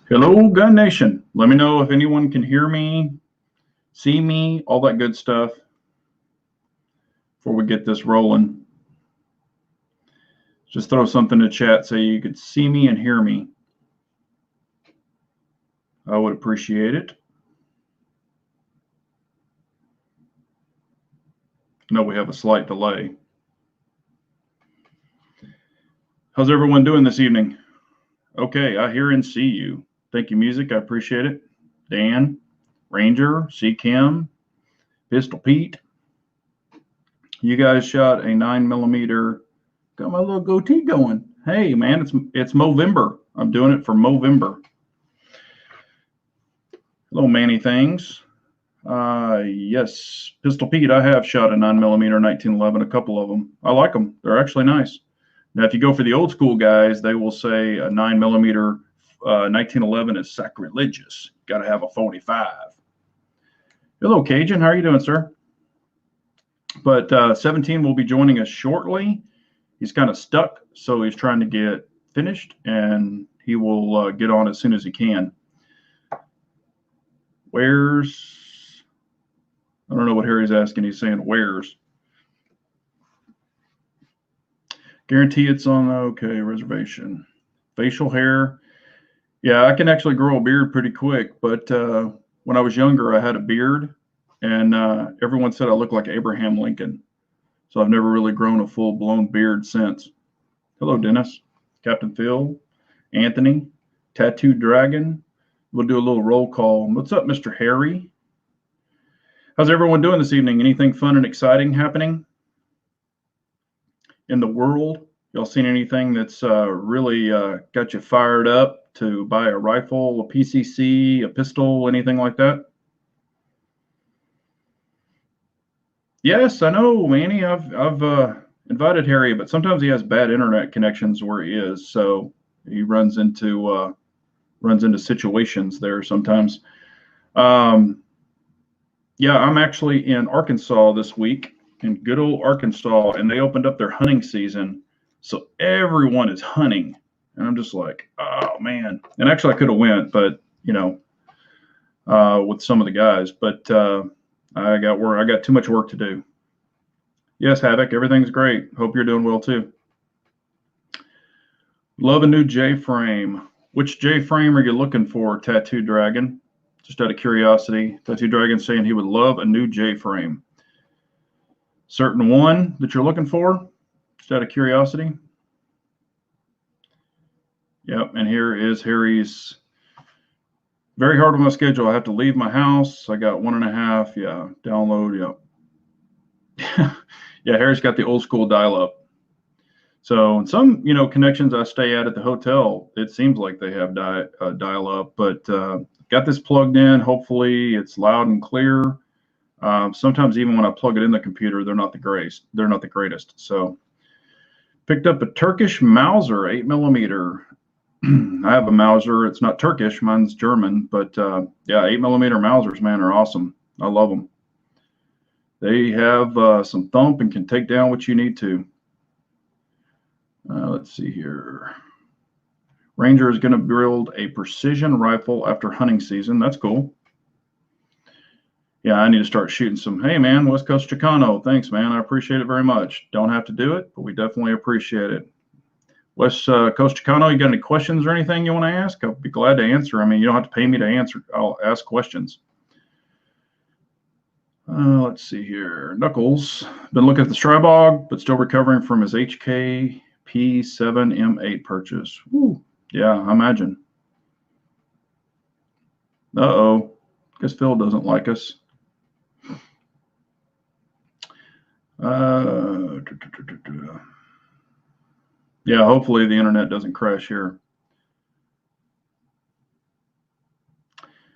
Hello, Gun Nation. Let me know if anyone can hear me, see me, all that good stuff before we get this rolling. Just throw something in the chat so you could see me and hear me. I would appreciate it. No, we have a slight delay. How's everyone doing this evening? Okay, I hear and see you. Thank you, music. I appreciate it. Dan, Ranger, C. Kim, Pistol Pete. You guys shot a 9mm. Got my little goatee going. Hey, man, it's Movember. I'm doing it for Movember. Hello, Manny Things. Yes, Pistol Pete, I have shot a 9mm 1911, a couple of them. I like them. They're actually nice. Now, if you go for the old school guys, they will say a 9mm 1911 is sacrilegious. Got to have a 45. Hello, Cajun. How are you doing, sir? But 17 will be joining us shortly. He's kind of stuck, so he's trying to get finished, and he will get on as soon as he can. Where's, I don't know what Harry's asking. He's saying where's. Guarantee it's on, okay, reservation. Facial hair. Yeah, I can actually grow a beard pretty quick, but when I was younger, I had a beard, and everyone said I looked like Abraham Lincoln. So I've never really grown a full-blown beard since. Hello, Dennis, Captain Phil, Anthony, Tattooed Dragon. We'll do a little roll call. What's up, Mr. Harry? How's everyone doing this evening? Anything fun and exciting happening in the world? Y'all seen anything that's really got you fired up to buy a rifle, a PCC, a pistol, anything like that? Yes, I know, Manny. I've invited Harry, but sometimes he has bad internet connections where he is, so he runs into situations there sometimes. Yeah, I'm actually in Arkansas this week, in good old Arkansas, and they opened up their hunting season, so everyone is hunting, and I'm just like, oh man. And actually, I could have went, but with some of the guys, but I got too much work to do. Yes, Havoc, everything's great. Hope you're doing well too. Love a new J frame. Which J frame are you looking for, Tattoo Dragon? Just out of curiosity, Tattoo Dragon saying he would love a new J frame. Certain one that you're looking for? Just out of curiosity. Yep, and here is Harry's. Very hard on my schedule. I have to leave my house. I got 1.5. Yeah, download. Yeah. Yeah, Harry's got the old school dial-up. So in some, connections I stay at the hotel, it seems like they have dial-up, but got this plugged in. Hopefully it's loud and clear. Sometimes even when I plug it in the computer, they're not the greatest. So picked up a Turkish Mauser 8mm. I have a Mauser. It's not Turkish. Mine's German. But yeah, 8mm Mausers, man, are awesome. I love them. They have some thump and can take down what you need to. Let's see here. Ranger is going to build a precision rifle after hunting season. That's cool. Yeah, I need to start shooting some. Hey, man, West Coast Chicano. Thanks, man. I appreciate it very much. Don't have to do it, but we definitely appreciate it. West Coast Chicano, you got any questions or anything you want to ask? I'll be glad to answer. I mean, you don't have to pay me to answer. I'll ask questions. Let's see here. Knuckles, been looking at the Strybog, but still recovering from his HK P7M8 purchase. Woo. Yeah, I imagine. Uh-oh. Guess Phil doesn't like us. Yeah, hopefully the internet doesn't crash here.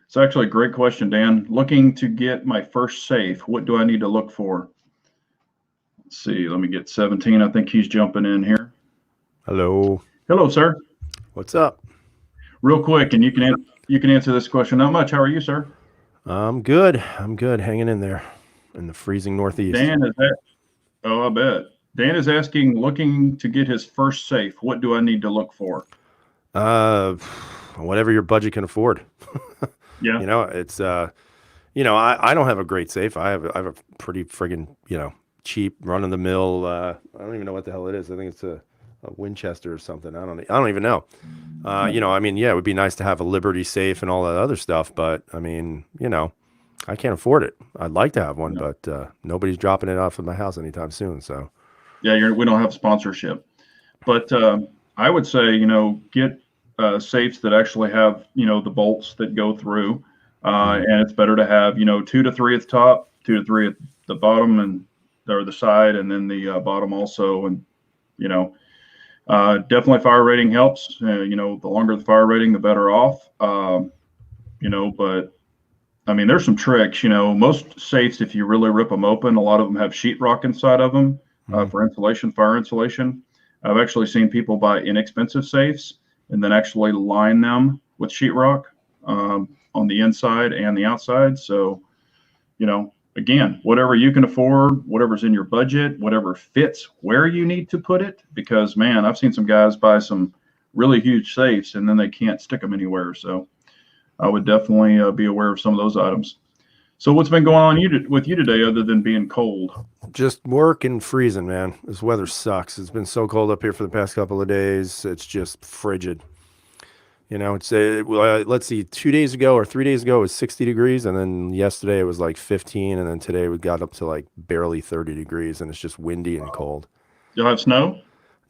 It's actually a great question, Dan. Looking to get my first safe. What do I need to look for? Let's see. Let me get 17. I think he's jumping in here. Hello. Hello, sir. What's up? Real quick, and you can answer this question. Not much. How are you, sir? I'm good. Hanging in there in the freezing Northeast. Dan is that? Oh, I bet. Dan is asking, looking to get his first safe. What do I need to look for? whatever your budget can afford. Yeah. You know, it's I don't have a great safe. I have a pretty friggin', cheap run of the mill. I don't even know what the hell it is. I think it's a Winchester or something. I don't even know. It would be nice to have a Liberty safe and all that other stuff, but I mean, I can't afford it. I'd like to have one, Yeah. but nobody's dropping it off at my house anytime soon. So Yeah, we don't have sponsorship, but I would say, get safes that actually have, the bolts that go through, and it's better to have, 2 to 3 at the top, 2 to 3 at the bottom, or the side, and then the bottom also, and definitely fire rating helps. The longer the fire rating, the better off. But I mean, there's some tricks. Most safes, if you really rip them open, a lot of them have sheetrock inside of them for insulation, fire insulation. I've actually seen people buy inexpensive safes and then actually line them with sheetrock on the inside and the outside. So, again, whatever you can afford, whatever's in your budget, whatever fits where you need to put it. Because, man, I've seen some guys buy some really huge safes and then they can't stick them anywhere. So I would definitely be aware of some of those items. So what's been going on with you today other than being cold? just work and freezing, man. This weather sucks. It's been so cold up here for the past couple of days. It's just frigid. It's let's see, 2 days ago or 3 days ago it was 60 degrees, and then yesterday it was like 15, and then today we got up to like barely 30 degrees, and it's just windy and cold. You'll have snow?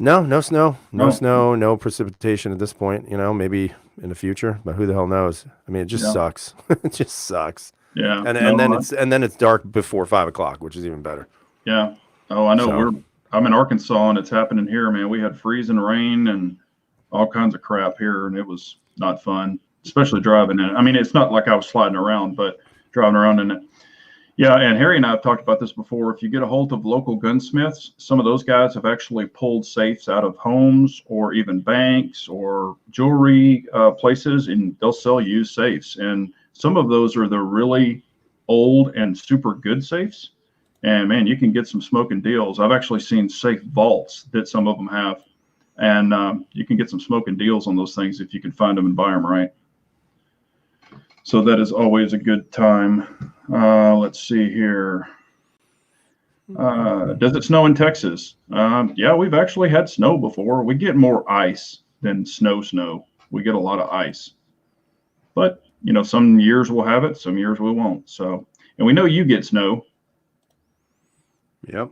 No, no snow, no No. snow, no precipitation at this point. Maybe in the future, but who the hell knows? I mean, it just Yeah. sucks. It just sucks. Yeah. And No, then it's dark before 5 o'clock, which is even better. yeah. Oh, I know. So- I'm in Arkansas and it's happening here, man. We had freezing rain and all kinds of crap here, and it was not fun, especially driving in it. I mean, it's not like I was sliding around, but driving around in it. Yeah, and Harry and I have talked about this before. If you get a hold of local gunsmiths, some of those guys have actually pulled safes out of homes or even banks or jewelry places, and they'll sell used safes. And some of those are the really old and super good safes. And man, you can get some smoking deals. I've actually seen safe vaults that some of them have, and you can get some smoking deals on those things if you can find them and buy them right. So that is always a good time. Let's see here. Does it snow in Texas? Yeah, we've actually had snow before. We get more ice than snow. We get a lot of ice. But, some years we'll have it, some years we won't. So, and we know you get snow. Yep.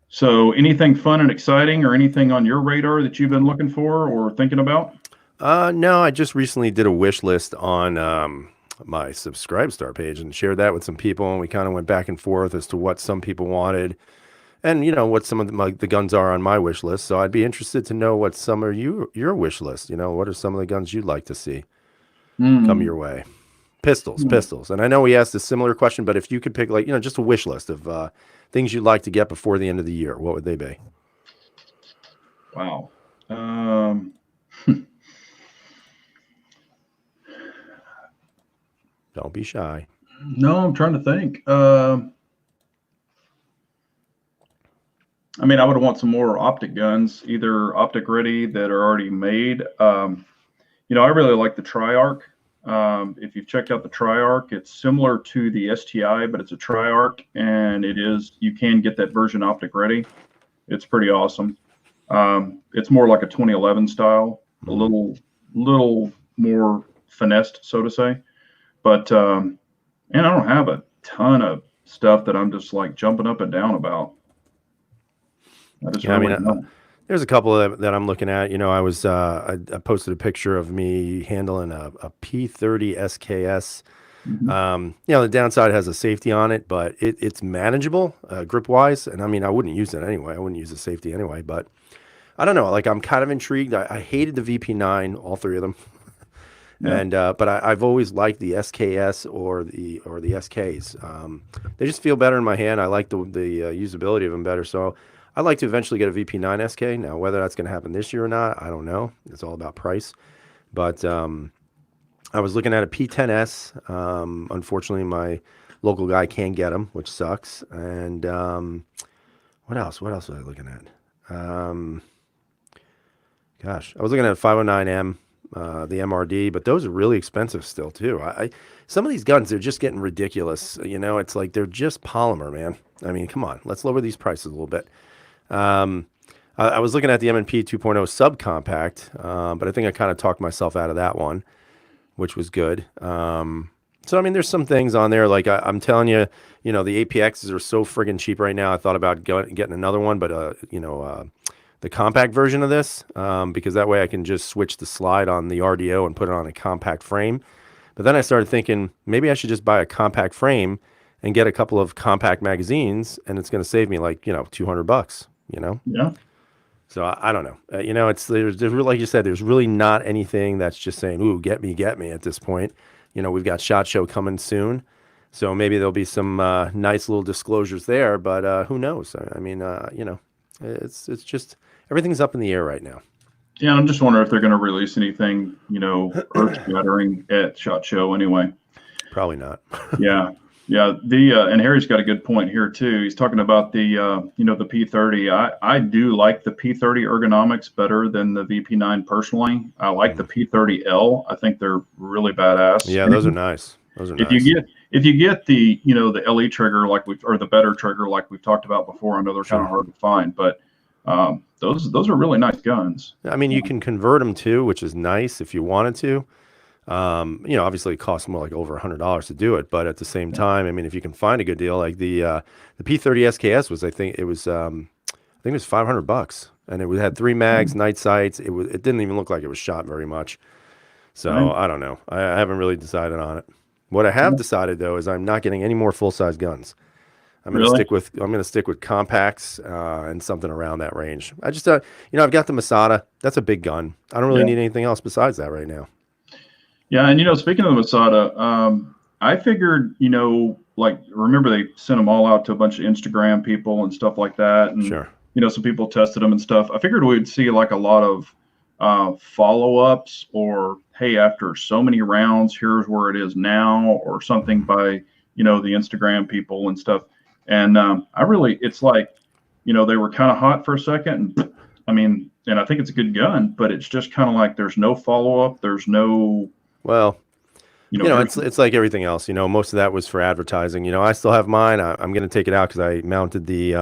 So anything fun and exciting or anything on your radar that you've been looking for or thinking about? No, I just recently did a wish list on my Subscribestar page and shared that with some people, and we kind of went back and forth as to what some people wanted, and what some of the guns are on my wish list. So I'd be interested to know what some are your wish list. What are some of the guns you'd like to see come your way? Pistols. And I know we asked a similar question, but if you could pick just a wish list of things you'd like to get before the end of the year, what would they be? Wow. Don't be shy. No, I'm trying to think. I mean, I would want some more optic guns, either optic ready that are already made. I really like the Tri-Arc. If you've checked out the Tri-Arc, it's similar to the STI, but it's a Tri-Arc, and you can get that version optic ready. It's pretty awesome. It's more like a 2011 style, a little more finessed, so to say. But and I don't have a ton of stuff that I'm just like jumping up and down about. There's a couple that I'm looking at. I posted a picture of me handling a P30 SKS. Mm-hmm. The downside has a safety on it, but it's manageable grip wise. And I mean, I wouldn't use it anyway. I wouldn't use the safety anyway, but I don't know. Like, I'm kind of intrigued. I hated the VP9, all three of them. Yeah. And but I've always liked the SKS or the SKs. They just feel better in my hand. I like the usability of them better. So I'd like to eventually get a VP9 SK. Now, whether that's going to happen this year or not, I don't know. It's all about price. But I was looking at a P10S. Unfortunately, my local guy can't get them, which sucks. And what else? What else was I looking at? Gosh, I was looking at a 509M. the MRD, but those are really expensive still too. Some of these guns, they're just getting ridiculous. It's like they're just polymer, man. I mean, come on, let's lower these prices a little bit. I was looking at the M&P 2.0 subcompact, but I think I kind of talked myself out of that one, which was good. So, I mean, there's some things on there, like I'm telling you, the APXs are so friggin' cheap right now. I thought about getting another one, but, the compact version of this, because that way I can just switch the slide on the RDO and put it on a compact frame. But then I started thinking maybe I should just buy a compact frame and get a couple of compact magazines, and it's going to save me like, $200, Yeah. So I don't know. There's like you said, there's really not anything that's just saying, "Ooh, get me" at this point. We've got SHOT Show coming soon, so maybe there'll be some nice little disclosures there. But who knows? I mean, it's just everything's up in the air right now. Yeah, I'm just wondering if they're going to release anything, earth-shattering at SHOT Show anyway. Probably not. Yeah. And Harry's got a good point here too. He's talking about the the P30. I do like the P30 ergonomics better than the VP9 personally. I like the P30L. I think they're really badass. Yeah, those are nice. If you get the the LE trigger or the better trigger like we've talked about before, I know they're kind of hard to find, but those are really nice guns. I mean, you can convert them too, which is nice if you wanted to. Obviously it costs more like over $100 to do it, but at the same time, I mean, if you can find a good deal, like the P30 SKS was, I think it was $500, and it had 3 mags, night sights. It didn't even look like it was shot very much. So I don't know. I haven't really decided on it. What I have decided though is I'm not getting any more full size guns. I'm going to stick with compacts and something around that range. I just I've got the Masada. That's a big gun. I don't really need anything else besides that right now. Yeah, and speaking of the Masada, I figured, remember they sent them all out to a bunch of Instagram people and stuff like that, and sure, some people tested them and stuff. I figured we'd see like a lot of follow-ups, or hey, after so many rounds, here's where it is now, or something by the Instagram people and stuff. And it's like they were kind of hot for a second, and I mean, and I think it's a good gun, but it's just kind of like there's no follow-up, there's no. Well, it's like everything else. Most of that was for advertising. I still have mine. I'm going to take it out because I mounted the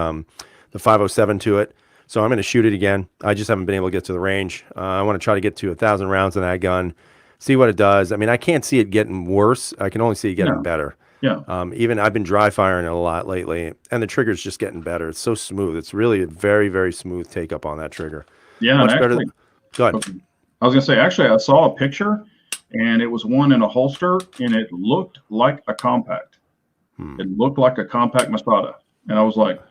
507 to it, so I'm going to shoot it again. I just haven't been able to get to the range. I want to try to get to 1,000 rounds in that gun, see what it does. I mean, I can't see it getting worse. I can only see it getting better. Yeah. Even I've been dry firing it a lot lately, and the trigger's just getting better. It's so smooth. It's really a very, very smooth take up on that trigger. Yeah, much better. Go ahead. I was going to say, actually, I saw a picture. And it was one in a holster, and it looked like a compact. It looked like a compact Masada. And I was like,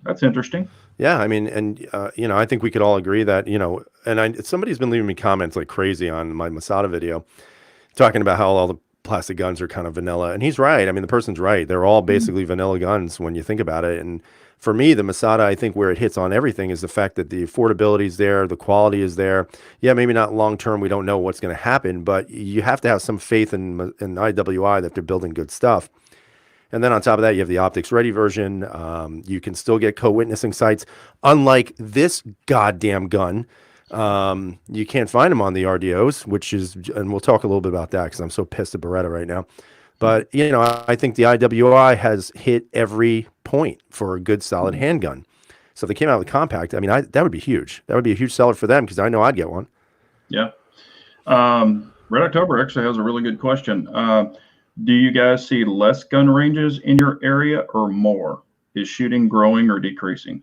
that's interesting. Yeah, I mean, and, I think we could all agree that, and somebody's been leaving me comments like crazy on my Masada video, talking about how all the plastic guns are kind of vanilla. And he's right. I mean, the person's right. They're all basically vanilla guns when you think about it. And for me, the Masada, I think where it hits on everything is the fact that the affordability is there, the quality is there. Yeah, maybe not long term. We don't know what's going to happen, but you have to have some faith in IWI that they're building good stuff. And then on top of that, you have the optics ready version. You can still get co-witnessing sights, unlike this goddamn gun. You can't find them on the RDOs, and we'll talk a little bit about that because I'm so pissed at Beretta right now. But, I think the IWI has hit every point for a good, solid handgun. So if they came out with a compact, I mean, that would be huge. That would be a huge seller for them because I know I'd get one. Yeah. Red October actually has a really good question. Do you guys see less gun ranges in your area or more? Is shooting growing or decreasing?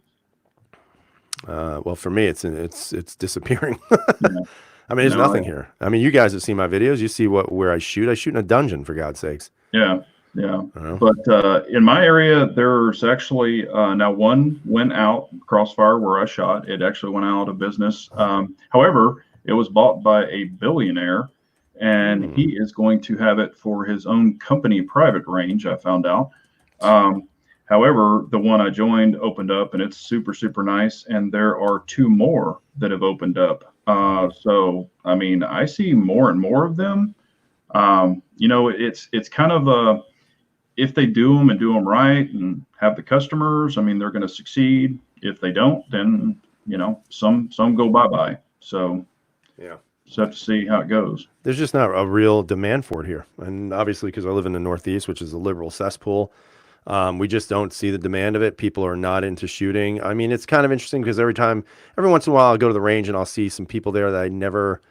Well, for me, it's disappearing. I mean, there's nothing here. I mean, you guys have seen my videos. You see where I shoot. I shoot in a dungeon, for God's sakes. Yeah. But in my area, there's actually now one went out, Crossfire, where I shot. It actually went out of business. However, it was bought by a billionaire, and he is going to have it for his own company private range, I found out. However, the one I joined opened up, and it's super, super nice. And there are 2 more that have opened up. So, I mean, I see more and more of them. It's kind of if they do them right and have the customers, I mean, they're going to succeed. If they don't, then, some go bye-bye. So, yeah. Just have to see how it goes. There's just not a real demand for it here. And obviously, because I live in the Northeast, which is a liberal cesspool, we just don't see the demand of it. People are not into shooting. I mean, it's kind of interesting because every once in a while, I'll go to the range and I'll see some people there that I never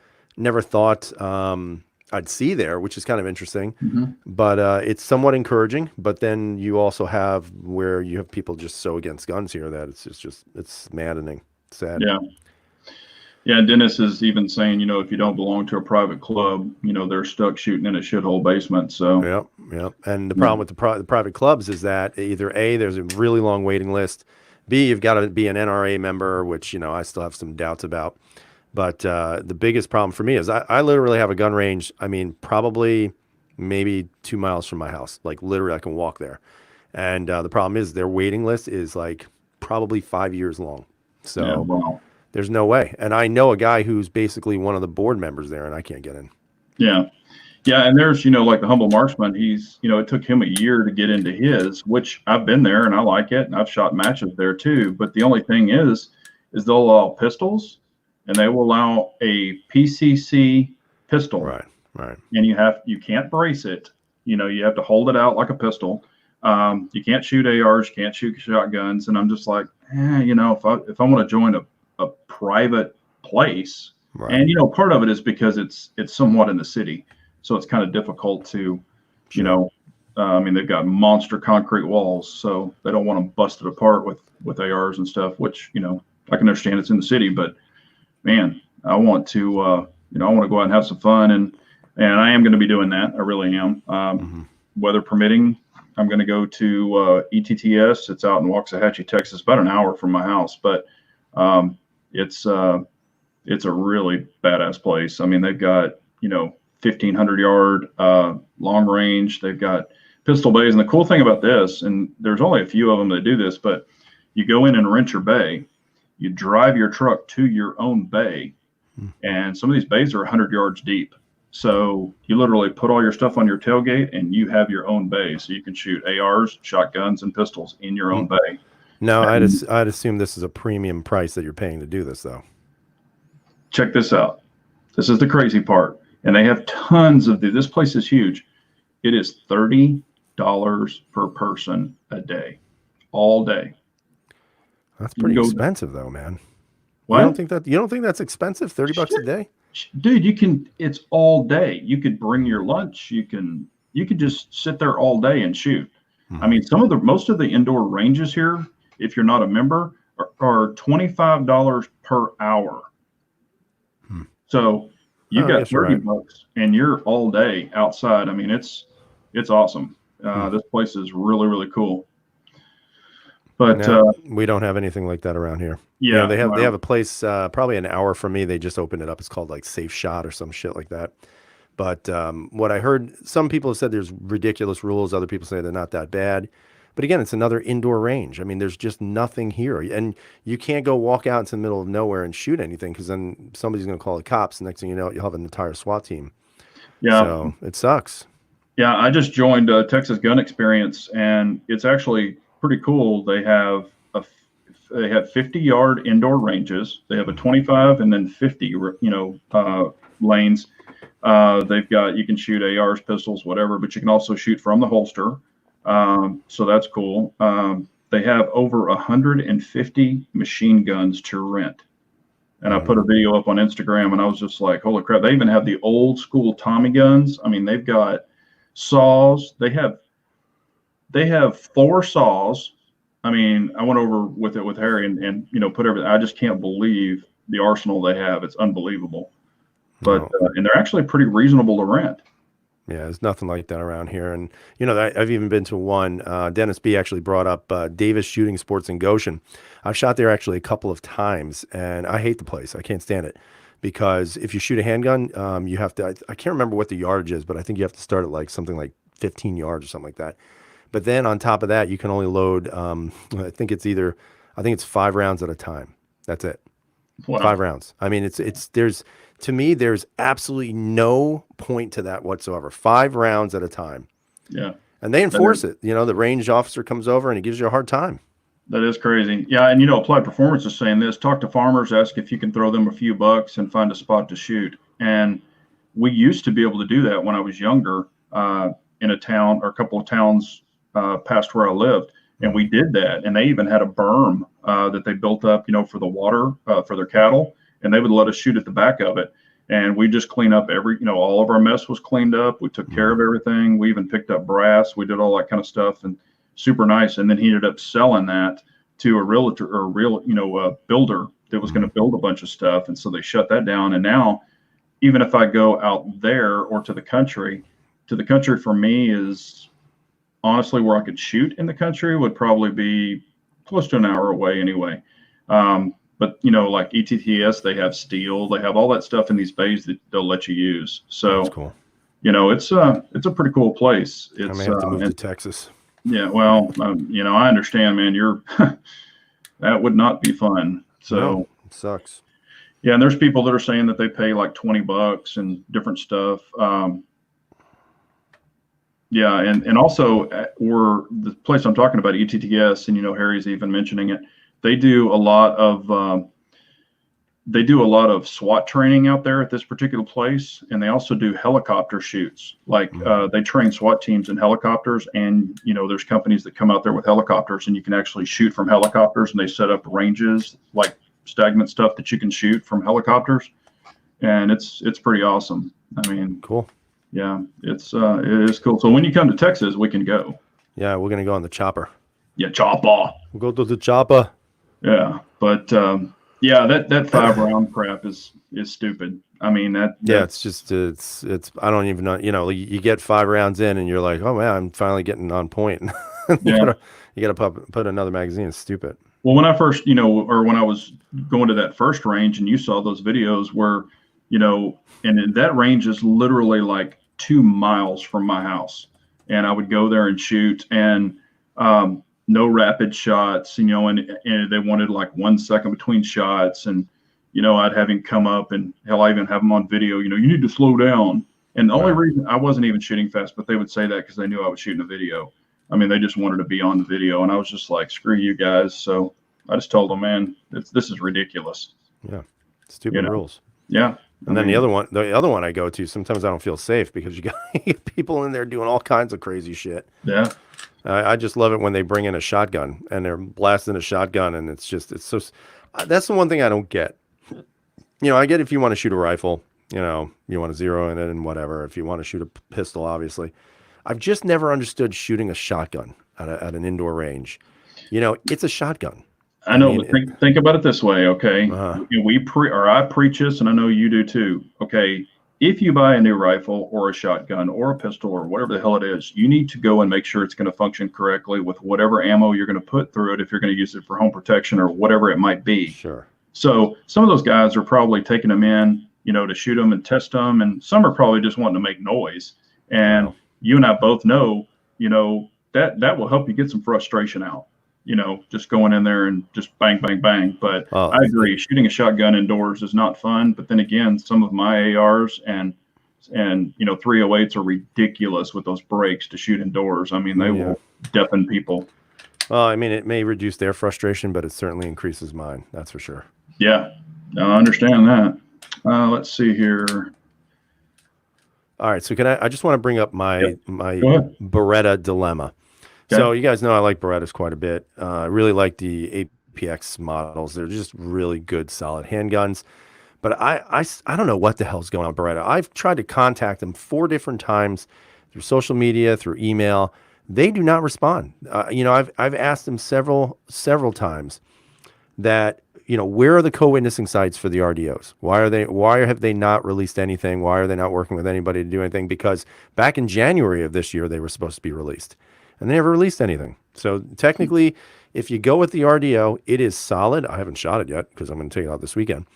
thought I'd see there, which is kind of interesting. But it's somewhat encouraging. But then you also have where you have people just so against guns here that it's maddening, sad. Yeah. Yeah, Dennis is even saying, if you don't belong to a private club, they're stuck shooting in a shithole basement. So Yep. And the problem with the private clubs is that either A, there's a really long waiting list. B, you've got to be an NRA member, which, I still have some doubts about. But the biggest problem for me is I literally have a gun range. I mean, probably maybe 2 miles from my house. Like literally I can walk there. And the problem is their waiting list is like probably 5 years long. So yeah, wow. There's no way. And I know a guy who's basically one of the board members there, and I can't get in. Yeah. Yeah. And there's, like the Humble Marksman, it took him a year to get into his, which I've been there and I like it. And I've shot matches there too. But the only thing is they'll allow pistols and they will allow a PCC pistol. Right. And you can't brace it. You have to hold it out like a pistol. You can't shoot ARs, you can't shoot shotguns. And I'm just like, if I want to join a private place, right. And part of it is because it's somewhat in the city, so it's kind of difficult to, they've got monster concrete walls, so they don't want to bust it apart with ARs and stuff. Which I can understand it's in the city, but man, I want to I want to go out and have some fun, and I am going to be doing that. I really am. Weather permitting, I'm going to go to ETTS. It's out in Waxahachie, Texas, about an hour from my house, but it's a really badass place. I mean, they've got 1,500 yard long range. They've got pistol bays, and the cool thing about this, and there's only a few of them that do this, but you go in and rent your bay, you drive your truck to your own bay, and some of these bays are 100 yards deep. So you literally put all your stuff on your tailgate, and you have your own bay, so you can shoot ARs, shotguns, and pistols in your own bay. No, I'd assume this is a premium price that you're paying to do this, though. Check this out. This is the crazy part. And they have tons of this place is huge. It is $30 per person a day, all day. That's pretty expensive, though, man. What? You don't think that's expensive? $30 a day? Dude, it's all day. You could bring your lunch. You could just sit there all day and shoot. I mean, most of the indoor ranges here, if you're not a member, are $25 per hour. So you've got $30 and you're all day outside. I mean, it's awesome. This place is really, really cool. But we don't have anything like that around here. Yeah, they have a place probably an hour from me. They just opened it up. It's called like Safe Shot or some shit like that. But what I heard, some people have said there's ridiculous rules. Other people say they're not that bad. But again, it's another indoor range. I mean, there's just nothing here. And you can't go walk out into the middle of nowhere and shoot anything because then somebody's going to call the cops. The next thing you know, you'll have an entire SWAT team. Yeah. So it sucks. Yeah, I just joined Texas Gun Experience, and it's actually pretty cool. They have 50-yard indoor ranges. They have a 25 and then 50, lanes. You can shoot ARs, pistols, whatever, but you can also shoot from the holster. So that's cool. They have over 150 machine guns to rent. And I put a video up on Instagram, and I was just like, holy crap. They even have the old school Tommy guns. I mean, they've got saws. They have 4 saws. I mean, I went over with Harry and put everything. I just can't believe the arsenal they have. It's unbelievable. But and they're actually pretty reasonable to rent. Yeah, there's nothing like that around here. And, I've even been to one. Dennis B. actually brought up Davis Shooting Sports in Goshen. I've shot there actually a couple of times, and I hate the place. I can't stand it because if you shoot a handgun, you have to, I can't remember what the yardage is, but I think you have to start at like something like 15 yards or something like that. But then on top of that, you can only load, I think it's 5 rounds at a time. That's it. Wow. 5 rounds. I mean, to me, there's absolutely no point to that whatsoever. 5 rounds at a time. Yeah. And they enforce it. The range officer comes over and he gives you a hard time. That is crazy. Yeah. And, Applied Performance is saying this: talk to farmers, ask if you can throw them a few bucks and find a spot to shoot. And we used to be able to do that when I was younger, in a town or a couple of towns past where I lived. And we did that. And they even had a berm that they built up, for the water for their cattle. And they would let us shoot at the back of it. And we just clean up all of our mess was cleaned up. We took care of everything. We even picked up brass. We did all that kind of stuff, and super nice. And then he ended up selling that to a realtor or a builder that was going to build a bunch of stuff. And so they shut that down. And now, even if I go out there or to the country for me is honestly where I could shoot in the country would probably be close to an hour away anyway. But like ETTS, they have steel, they have all that stuff in these bays that they'll let you use. So That's cool. It's a pretty cool place. I may have to move to Texas. Yeah, well, I understand, man. That would not be fun. So No, it sucks. yeah, and there's people that are saying that they pay like $20 and different stuff. Yeah, and also we're the place I'm talking about, ETTS, and Harry's even mentioning it. They do a lot of SWAT training out there at this particular place, and they also do helicopter shoots. Like they train SWAT teams in helicopters, and there's companies that come out there with helicopters, and you can actually shoot from helicopters, and they set up ranges like stagnant stuff that you can shoot from helicopters, and it's pretty awesome. I mean, Cool. yeah, it is cool. So when you come to Texas, we can go. Yeah, we're gonna go on the chopper. Yeah, chopper. We'll go to the chopper. Yeah, but yeah, that 5-round crap is stupid. I mean Yeah, it's just it's I don't even know. You get 5 rounds in, and you're like, oh man, I'm finally getting on point. Yeah. You gotta put another magazine. It's stupid. Well, when I first, or when I was going to that first range, and you saw those videos where, and that range is literally like 2 miles from my house, and I would go there and shoot, and no rapid shots, and they wanted like 1 second between shots, and I'd have him come up, and hell, I even have him on video. You need to slow down. And the only reason I wasn't even shooting fast, but they would say that because they knew I was shooting a video. I mean, they just wanted to be on the video, and I was just like, screw you guys. So I just told them, man, this is ridiculous. Yeah, stupid rules. Yeah. And then the other one I go to, sometimes I don't feel safe because you got people in there doing all kinds of crazy shit. Yeah. I just love it when they bring in a shotgun and they're blasting a shotgun, and it's so. That's the one thing I don't get. I get if you want to shoot a rifle, you want to zero in it and whatever. If you want to shoot a pistol, obviously. I've just never understood shooting a shotgun at an indoor range. It's a shotgun. I know, but think about it this way, okay? I preach this, and I know you do too. Okay, if you buy a new rifle or a shotgun or a pistol or whatever the hell it is, you need to go and make sure it's going to function correctly with whatever ammo you're going to put through it if you're going to use it for home protection or whatever it might be. Sure. So some of those guys are probably taking them in, to shoot them and test them, and some are probably just wanting to make noise. And you and I both know, that will help you get some frustration out. Just going in there and just bang, bang, bang. But I agree, shooting a shotgun indoors is not fun. But then again, some of my ARs and 308s are ridiculous with those brakes to shoot indoors. I mean, they will deafen people. Well, I mean, it may reduce their frustration, but it certainly increases mine. That's for sure. Yeah, no, I understand that. Let's see here. All right, so I just want to bring up my Beretta dilemma. Okay. So you guys know I like Berettas quite a bit. I really like the APX models. They're just really good, solid handguns. But I don't know what the hell's going on with Beretta. I've tried to contact them 4 different times through social media, through email. They do not respond. I've asked them several times that, where are the co-witnessing sites for the RDOs? Why have they not released anything? Why are they not working with anybody to do anything? Because back in January of this year, they were supposed to be released, and they never released anything. So technically, if you go with the RDO, it is solid. I haven't shot it yet because I'm going to take it out this weekend.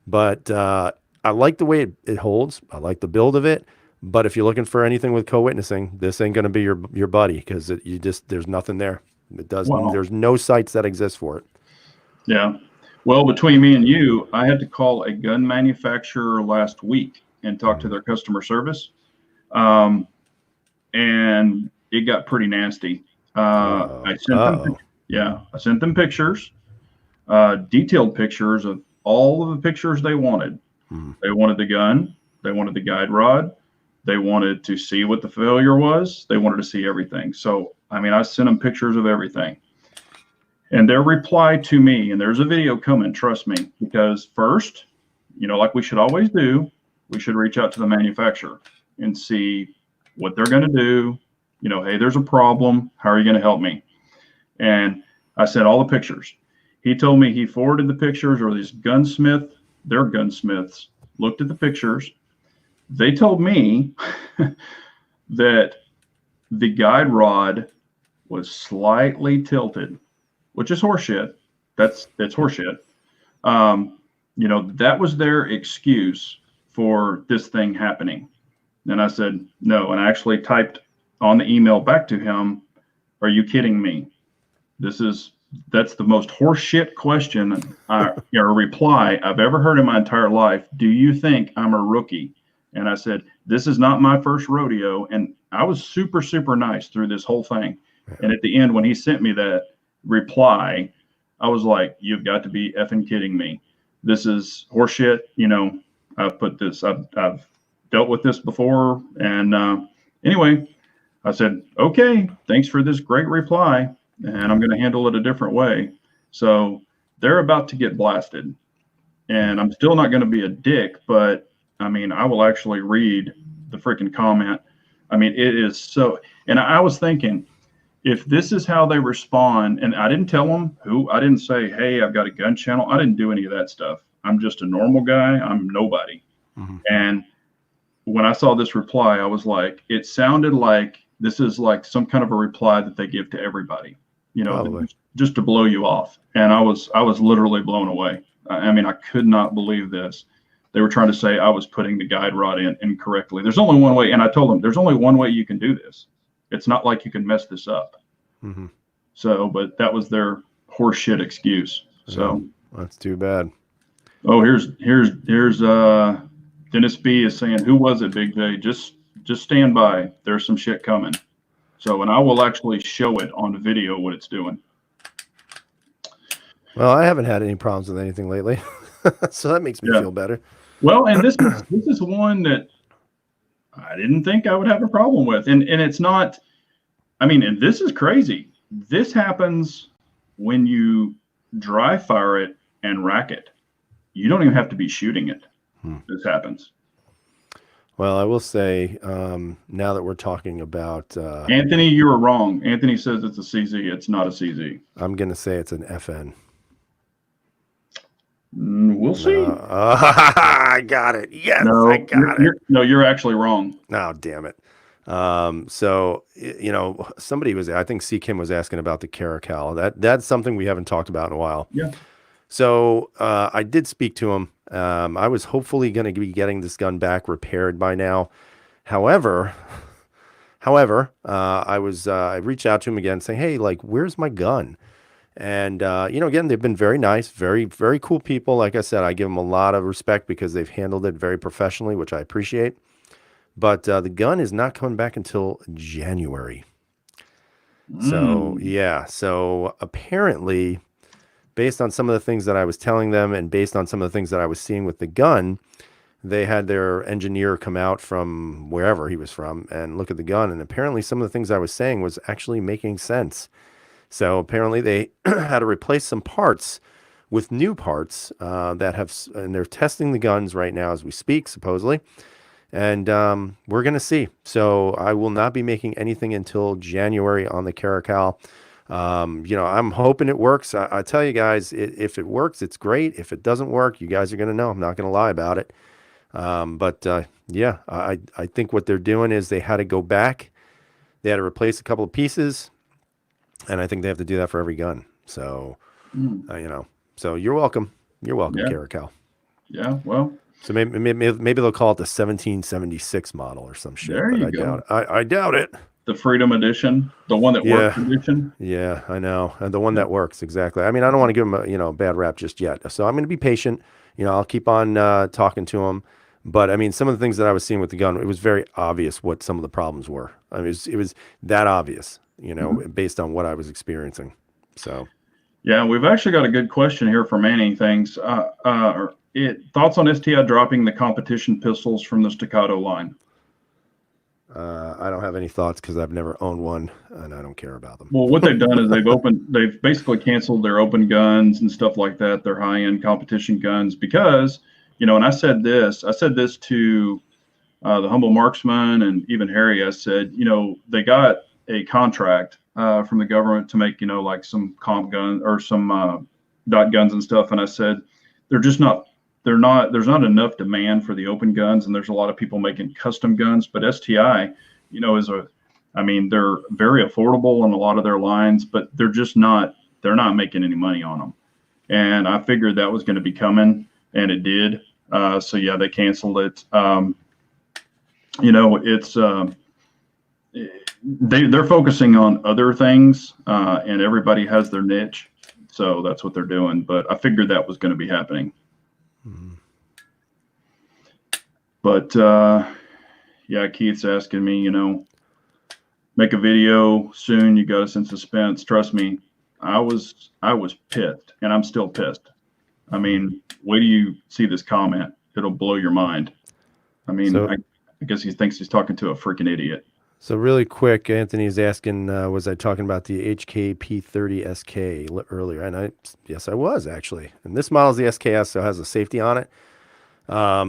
But I like the way it holds. I like the build of it. But if you're looking for anything with co-witnessing, this ain't going to be your buddy, because there's nothing there. There's no sites that exist for it. Yeah. Well, between me and you, I had to call a gun manufacturer last week and talk to their customer service. And it got pretty nasty. I sent them pictures, detailed pictures of all of the pictures they wanted. They wanted the gun. They wanted the guide rod. They wanted to see what the failure was. They wanted to see everything. So, I mean, I sent them pictures of everything. And their reply to me, and there's a video coming, trust me, because first, like we should always do, we should reach out to the manufacturer and see what they're going to do. Hey, there's a problem. How are you going to help me? And I sent all the pictures. He told me he forwarded the pictures, or these their gunsmiths looked at the pictures. They told me that the guide rod was slightly tilted, which is horseshit. That's horseshit. That was their excuse for this thing happening. And I said, no. And I actually typed on the email back to him, are you kidding me? That's the most horseshit question or reply I've ever heard in my entire life. Do you think I'm a rookie? And I said, this is not my first rodeo. And I was super, super nice through this whole thing. And at the end, when he sent me that reply, I was like, you've got to be effing kidding me. This is horseshit. I've dealt with this before. And anyway, I said, okay, thanks for this great reply. And I'm going to handle it a different way. So they're about to get blasted. And I'm still not going to be a dick, but I mean, I will actually read the freaking comment. I mean, it is so, and I was thinking, if this is how they respond, and I didn't tell them I didn't say, hey, I've got a gun channel. I didn't do any of that stuff. I'm just a normal guy. I'm nobody. Mm-hmm. And when I saw this reply, I was like, it sounded like this is like some kind of a reply that they give to everybody, just to blow you off. And I was literally blown away. I mean, I could not believe this. They were trying to say I was putting the guide rod in incorrectly. There's only one way. And I told them there's only one way you can do this. It's not like you can mess this up. Mm-hmm. So, but that was their horseshit excuse. So that's too bad. Oh, here's Dennis B is saying, who was it, Big J? Just stand by. There's some shit coming. So, and I will actually show it on video what it's doing. Well, I haven't had any problems with anything lately. So that makes me feel better. Well, and this is one that I didn't think I would have a problem with. And it's not, I mean, and this is crazy. This happens when you dry fire it and rack it. You don't even have to be shooting it. This happens. Well, I will say, now that we're talking about... Anthony, you were wrong. Anthony says it's a CZ. It's not a CZ. I'm going to say it's an FN. We'll see. I got it. Yes, I got it. You're actually wrong. Oh, damn it. So, somebody I think C. Kim was asking about the Caracal. That's something we haven't talked about in a while. Yeah. So, I did speak to him. I was hopefully going to be getting this gun back repaired by now. However, I reached out to him again saying, hey, like, where's my gun? And, again, they've been very nice, very, very cool people. Like I said, I give them a lot of respect because they've handled it very professionally, which I appreciate. But the gun is not coming back until January. So, yeah. So apparently, based on some of the things that I was telling them and based on some of the things that I was seeing with the gun, they had their engineer come out from wherever he was from and look at the gun. And apparently some of the things I was saying was actually making sense. So apparently they had to replace some parts with new parts and they're testing the guns right now as we speak, supposedly. And we're going to see. So I will not be making anything until January on the Caracal. I'm hoping it works. I tell you guys, if it works, it's great. If it doesn't work, you guys are going to know. I'm not going to lie about it. I think what they're doing is they had to go back. They had to replace a couple of pieces. And I think they have to do that for every gun. So, so you're welcome. You're welcome, Caracal. Yeah, well. So maybe they'll call it the 1776 model or some shit. There you go. I doubt it. The Freedom Edition, the one that works edition. Yeah, I know. And the one that works, exactly. I mean, I don't want to give them a bad rap just yet. So I'm going to be patient. I'll keep on talking to them. But I mean, some of the things that I was seeing with the gun, it was very obvious what some of the problems were. I mean, it was that obvious, based on what I was experiencing. So, yeah, we've actually got a good question here from Annie. Thanks. Thoughts on STI dropping the competition pistols from the Staccato line? I don't have any thoughts because I've never owned one and I don't care about them. Well, what they've done is they've basically canceled their open guns and stuff like that, their high-end competition guns, because, and I said this to the Humble Marksman and even Harry. I said, they got a contract from the government to make, like some comp gun or some dot guns and stuff. And I said, there's not enough demand for the open guns, and there's a lot of people making custom guns. But STI, they're very affordable on a lot of their lines, but they're not making any money on them. And I figured that was going to be coming, and it did. So yeah, they canceled it. It's they're focusing on other things, and everybody has their niche. So that's what they're doing. But I figured that was going to be happening. Mm-hmm. But yeah, Keith's asking me, make a video soon. You got us in suspense. Trust me, I was pissed, and I'm still pissed. I mean, wait till you see this comment. It'll blow your mind. I mean, I guess he thinks he's talking to a freaking idiot. So really quick, Anthony's asking, was I talking about the HK P30 SK earlier? And yes, I was actually. And this model is the SKS, so it has a safety on it. Yeah,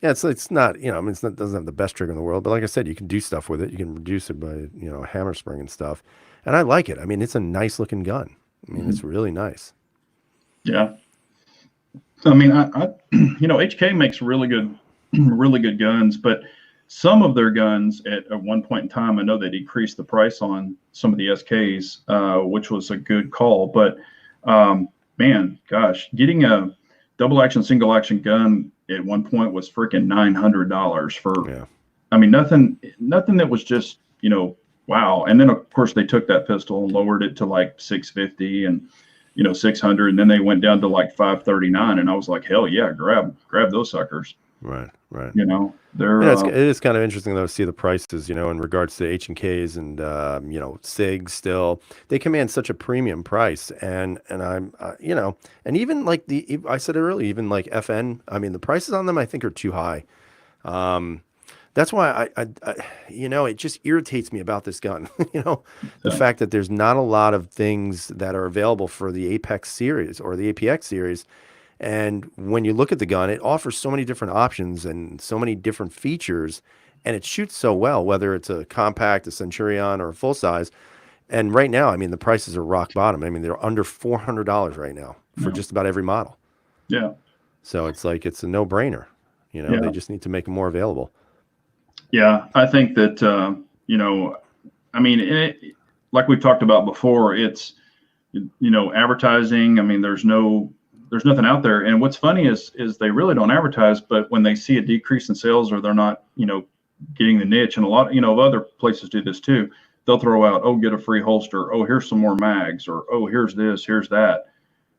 it's not, it doesn't have the best trigger in the world, but like I said, you can do stuff with it. You can reduce it by, hammer spring and stuff. And I like it. I mean, it's a nice looking gun. I mean, It's really nice. Yeah. I mean, HK makes really good guns, but some of their guns at one point in time, I know they decreased the price on some of the SKs, which was a good call. But man, gosh, getting a double action, single action gun at one point was freaking $900 for. Yeah. I mean, nothing that was just wow. And then of course they took that pistol and lowered it to like $650 and 600, and then they went down to like $539, and I was like, hell yeah, grab those suckers. Right. They're it is kind of interesting though to see the prices, in regards to H&Ks and SIGs. Still, they command such a premium price, and I'm and even like I said earlier, even like FN, I mean the prices on them I think are too high. That's why I it just irritates me about this gun. The fact that there's not a lot of things that are available for the Apex series or the APX series. And when you look at the gun, it offers so many different options and so many different features, and it shoots so well, whether it's a compact, a Centurion, or a full size. And right now, I mean, the prices are rock bottom. I mean, they're under $400 right now for just about every model. Yeah. So it's like, it's a no-brainer. They just need to make them more available. Yeah, I think that, like we've talked about before, it's, advertising. I mean, there's nothing out there. And what's funny is they really don't advertise, but when they see a decrease in sales or they're not, getting the niche, and a lot, of other places do this too, they'll throw out, oh, get a free holster. Oh, here's some more mags, or, oh, here's this, here's that.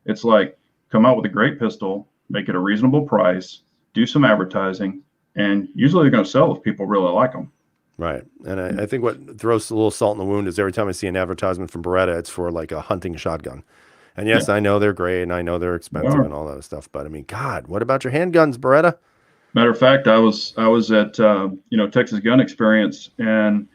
It's like, come out with a great pistol, make it a reasonable price, do some advertising, and usually they're going to sell if people really like them. Right. And I think what throws a little salt in the wound is every time I see an advertisement from Beretta, it's for like a hunting shotgun. And yes, I know they're great, and I know they're expensive and all that stuff. But I mean, God, what about your handguns, Beretta? Matter of fact, I was at Texas Gun Experience, and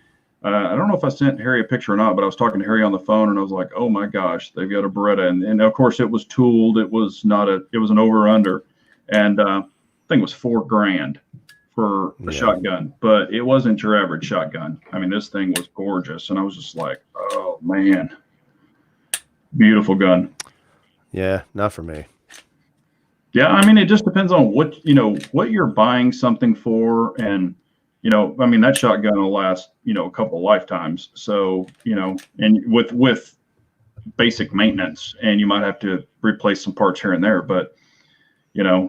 I don't know if I sent Harry a picture or not, but I was talking to Harry on the phone, and I was like, oh my gosh, they've got a Beretta, and of course it was tooled. It was an over under, and I think it was $4,000 for a shotgun, but it wasn't your average shotgun. I mean, this thing was gorgeous, and I was just like, oh man. Beautiful gun. Yeah, not for me. Yeah, I mean, it just depends on what you're buying something for, and that shotgun will last a couple lifetimes. So and with basic maintenance, and you might have to replace some parts here and there, but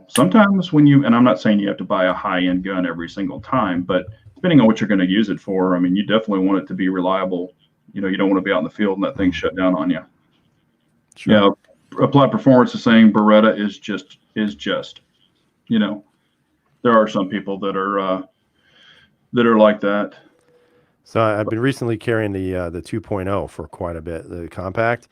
sometimes and I'm not saying you have to buy a high-end gun every single time, but depending on what you're going to use it for, I mean, you definitely want it to be reliable. You don't want to be out in the field and that thing shut down on you. Sure. Yeah, Applied Performance is saying Beretta is just. There are some people that are like that. So I've been recently carrying the 2.0 for quite a bit, the compact,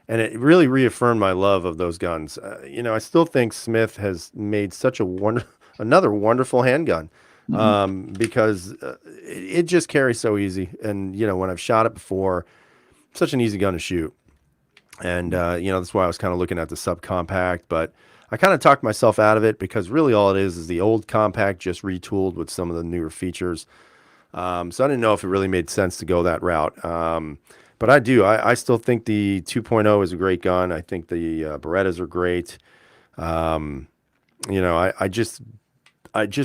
and it really reaffirmed my love of those guns. I still think Smith has made such another wonderful handgun, Mhm. because it just carries so easy. And when I've shot it before, such an easy gun to shoot. And that's why I was kind of looking at the subcompact, but I kind of talked myself out of it because really all it is the old compact just retooled with some of the newer features. So I didn't know if it really made sense to go that route. But I do. I still think the 2.0 is a great gun. I think the Berettas are great. Um, I just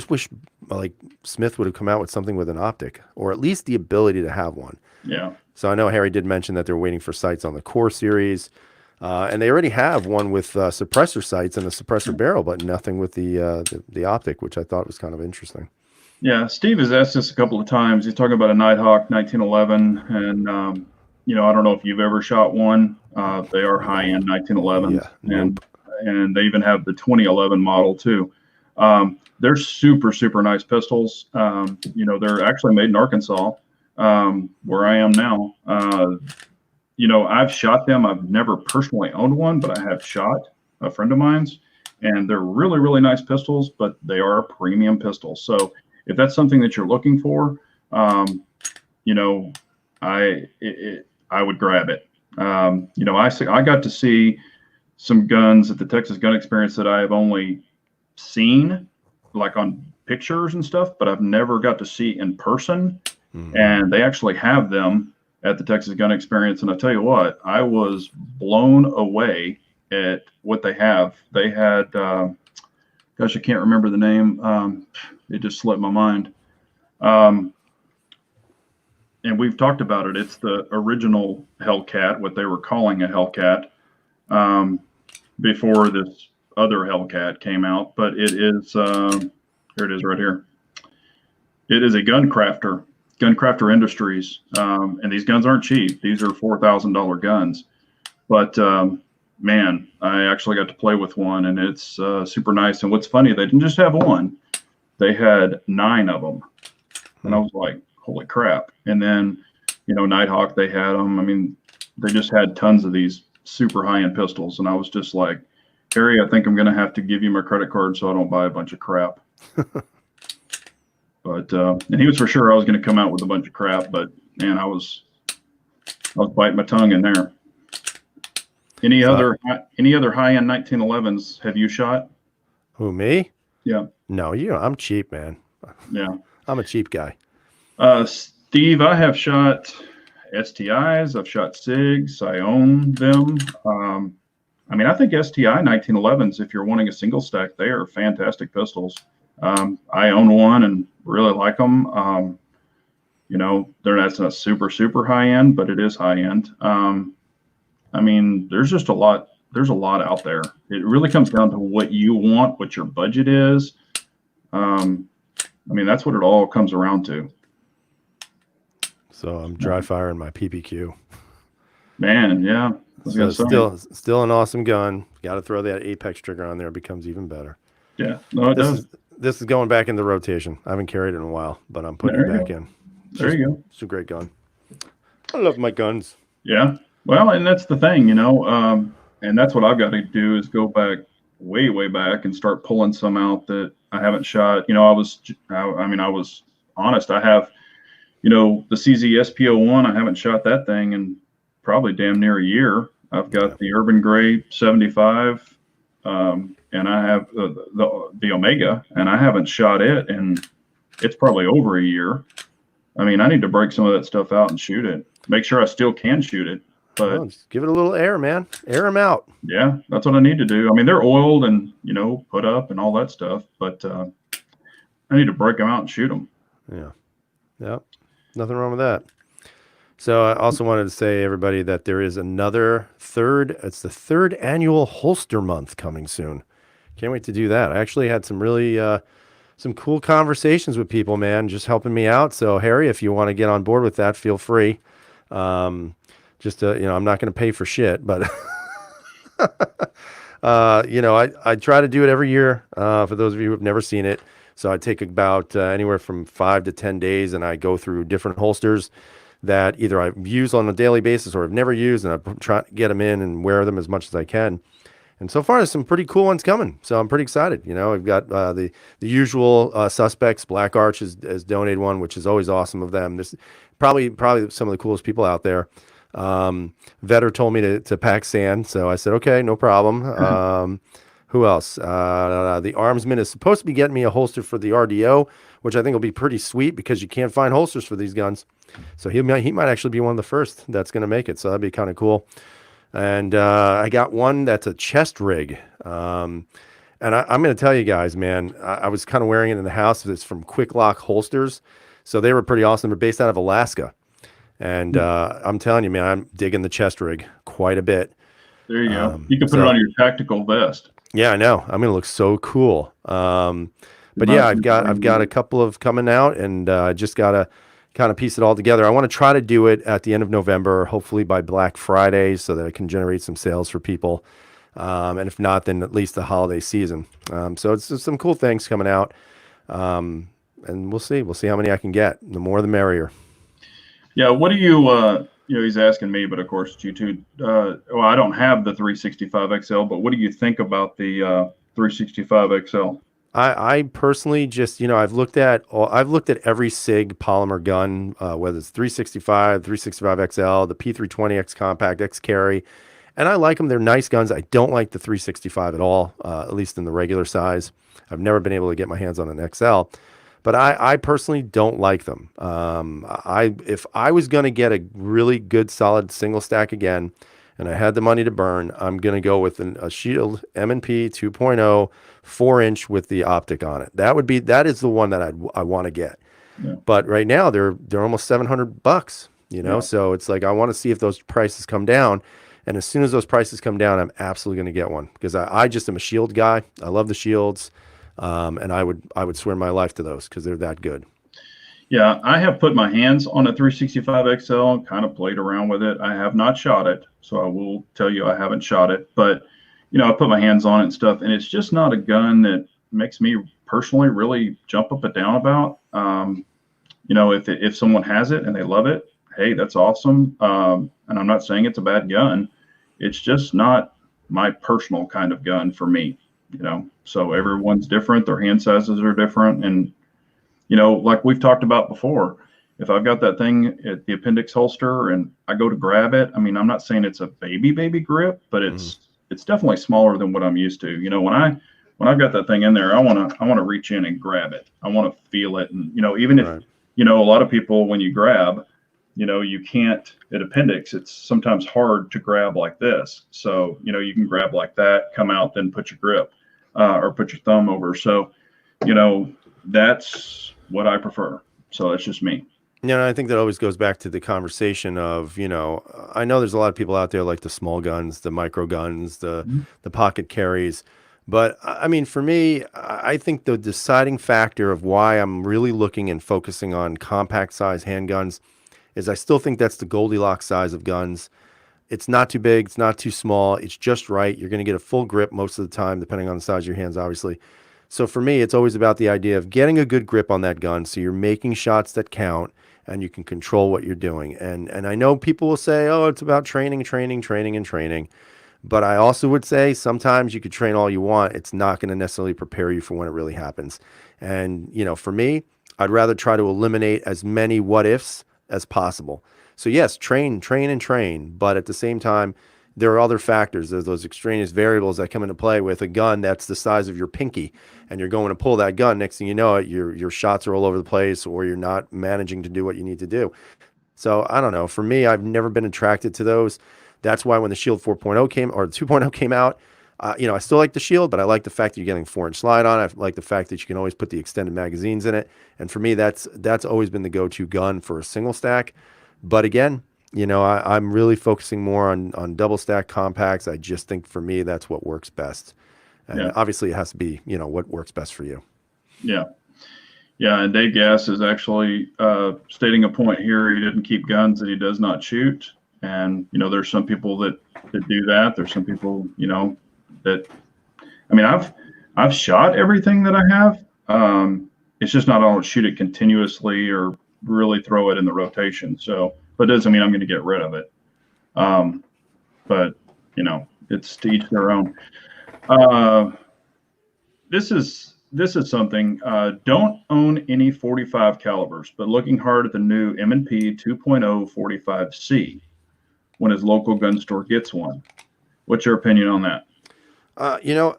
wish like Smith would have come out with something with an optic, or at least the ability to have one. Yeah. So I know Harry did mention that they're waiting for sights on the Core series, and they already have one with suppressor sights and a suppressor barrel, but nothing with the optic, which I thought was kind of interesting. Yeah, Steve has asked us a couple of times. He's talking about a Nighthawk 1911, and I don't know if you've ever shot one. They are high-end 1911s, Yeah, nope. and they even have the 2011 model too. They're super, super nice pistols. They're actually made in Arkansas, where I am now. I've shot them. I've never personally owned one, but I have shot a friend of mine's, and they're really, really nice pistols, but they are premium pistols. So if that's something that you're looking for, you know, I would grab it. I got to see some guns at the Texas Gun Experience that I have only seen like on pictures and stuff, but I've never got to see in person. Mhm. And they actually have them at the Texas Gun Experience. And I tell you what, I was blown away at what they have. They had, gosh, I can't remember the name. It just slipped my mind. And we've talked about it. It's the original Hellcat, what they were calling a Hellcat, before this other Hellcat came out. But it is, here it is right here. It is a Guncrafter Industries. And these guns aren't cheap. These are $4,000 guns. But man, I actually got to play with one, and it's super nice. And what's funny, they didn't just have one. They had 9 of them. And I was like, holy crap. And then, Nighthawk, they had them. I mean, they just had tons of these super high-end pistols. And I was just like, Harry, I think I'm going to have to give you my credit card so I don't buy a bunch of crap. But, and he was for sure I was going to come out with a bunch of crap, but man, I was biting my tongue in there. Any other high-end 1911s have you shot? Who, me? Yeah. No, I'm cheap, man. Yeah. I'm a cheap guy. Steve, I have shot STIs. I've shot SIGs. I own them. I think STI 1911s, if you're wanting a single stack, they are fantastic pistols. I own one and really like them. That's not super, super high end, but it is high end. There's just a lot. There's a lot out there. It really comes down to what you want, what your budget is. That's what it all comes around to. So I'm dry firing my PPQ. Man, yeah. So still an awesome gun. Got to throw that Apex trigger on there. It becomes even better. Yeah, no, it does. This is going back in the rotation. I haven't carried it in a while, but I'm putting it back in. There you go. It's a great gun. I love my guns. Yeah. Well, and that's the thing, and that's what I've got to do is go back way, way back and start pulling some out that I haven't shot. I was honest. I have, the CZ SP01. I haven't shot that thing in probably damn near a year. I've got the Urban Gray 75, and I have the Omega, and I haven't shot it, and it's probably over a year. I need to break some of that stuff out and shoot it. Make sure I still can shoot it. But just give it a little air, man. Air them out. Yeah, that's what I need to do. They're oiled and, put up and all that stuff, but I need to break them out and shoot them. Yeah. Yep. Nothing wrong with that. So I also wanted to say, everybody, that there is it's the 3rd annual holster month coming soon. Can't wait to do that. I actually had some really, some cool conversations with people, man, just helping me out. So Harry, if you want to get on board with that, feel free. I'm not going to pay for shit, but I try to do it every year. For those of you who have never seen it. So I take about anywhere from 5 to 10 days, and I go through different holsters that either I use on a daily basis or I've never used, and I try to get them in and wear them as much as I can. And so far, there's some pretty cool ones coming. So I'm pretty excited. You know, I've got the usual suspects. Black Arch has donated one, which is always awesome of them. This probably some of the coolest people out there. Vetter told me to pack sand, so I said, okay, no problem. Who else? The Armsman is supposed to be getting me a holster for the RDO, which I think will be pretty sweet because you can't find holsters for these guns. So he might actually be one of the first that's going to make it. So that'd be kind of cool. And I got one that's a chest rig. And I'm going to tell you guys, man, I was kind of wearing it in the house. It's from Quick Lock Holsters. So they were pretty awesome. They're based out of Alaska. And I'm telling you, man, I'm digging the chest rig quite a bit. There you go. You can put it on your tactical vest. Yeah, I know. I'm going to look so cool. But yeah, I've got a couple of coming out, and just got to kind of piece it all together. I want to try to do it at the end of November, hopefully by Black Friday, so that I can generate some sales for people. And if not, then at least the holiday season. So it's just some cool things coming out. And we'll see. We'll see how many I can get. The more, the merrier. Yeah. What do you, he's asking me, but of course, you two, well, I don't have the 365 XL, but what do you think about the 365 XL? I personally just, I've looked at every SIG polymer gun, whether it's 365, 365 XL, the P320 X Compact, X Carry, and I like them. They're nice guns. I don't like the 365 at all, at least in the regular size. I've never been able to get my hands on an XL, but I personally don't like them. If I was going to get a really good solid single stack again, and I had the money to burn, I'm going to go with a Shield M&P 2.0 4-inch with the optic on it. That is the one that I want to get. Yeah. But right now they're almost $700, Yeah. So it's like, I want to see if those prices come down. And as soon as those prices come down, I'm absolutely going to get one, because I just am a Shield guy. I love the Shields. And I would swear my life to those because they're that good. Yeah, I have put my hands on a 365 XL and kind of played around with it. I have not shot it, so I will tell you I haven't shot it. But, I put my hands on it and stuff, and it's just not a gun that makes me personally really jump up and down about. If someone has it and they love it, hey, that's awesome. And I'm not saying it's a bad gun. It's just not my personal kind of gun for me, So everyone's different. Their hand sizes are different. And, like we've talked about before, if I've got that thing at the appendix holster and I go to grab it, I mean, I'm not saying it's a baby grip, but it's definitely smaller than what I'm used to. When I've got that thing in there, I want to reach in and grab it. I want to feel it. And, even if, a lot of people, when you grab, you can't at appendix, it's sometimes hard to grab like this. So, you can grab like that, come out, then put your grip, or put your thumb over. So, that's what I prefer. So that's just me. I think that always goes back to the conversation of, I know there's a lot of people out there like the small guns, the micro guns, the pocket carries. But I mean, for me, I think the deciding factor of why I'm really looking and focusing on compact size handguns is I still think that's the Goldilocks size of guns. It's not too big. It's not too small. It's just right. You're going to get a full grip most of the time, depending on the size of your hands, obviously. So for me, it's always about the idea of getting a good grip on that gun, so you're making shots that count and you can control what you're doing. And I know people will say, oh, it's about training. But I also would say sometimes you could train all you want. It's not going to necessarily prepare you for when it really happens. And, for me, I'd rather try to eliminate as many what ifs as possible. So yes, train. But at the same time, there are other factors. There's those extraneous variables that come into play with a gun that's the size of your pinky, and you're going to pull that gun. Next thing you know, your shots are all over the place, or you're not managing to do what you need to do. So I don't know. For me, I've never been attracted to those. That's why when the Shield 4.0 came, or 2.0 came out, I still like the Shield, but I like the fact that you're getting 4-inch slide on it. I like the fact that you can always put the extended magazines in it. And for me, that's always been the go-to gun for a single stack. But again, I'm really focusing more on double stack compacts. I just think for me, that's what works best. And obviously it has to be, what works best for you. Yeah. Yeah. And Dave Gass is actually stating a point here. He didn't keep guns that he does not shoot. And, there's some people that do that. There's some people, that, I mean, I've shot everything that I have. It's just not, I don't shoot it continuously or really throw it in the rotation. So but it doesn't mean I'm going to get rid of it. But it's to each their own. This is something. Don't own any 45 calibers, but looking hard at the new M&P 2.0 45C when his local gun store gets one. What's your opinion on that?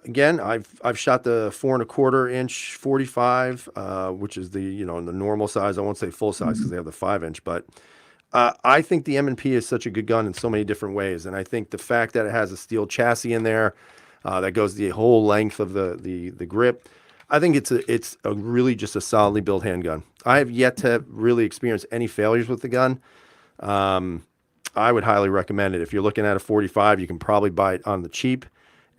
Again, I've shot the 4 1/4 inch 45, which is the the normal size. I won't say full size because they have the 5-inch, but I think the M&P is such a good gun in so many different ways, and I think the fact that it has a steel chassis in there that goes the whole length of the grip, I think it's a really just a solidly built handgun. I have yet to really experience any failures with the gun. I would highly recommend it. If you're looking at a 45, you can probably buy it on the cheap,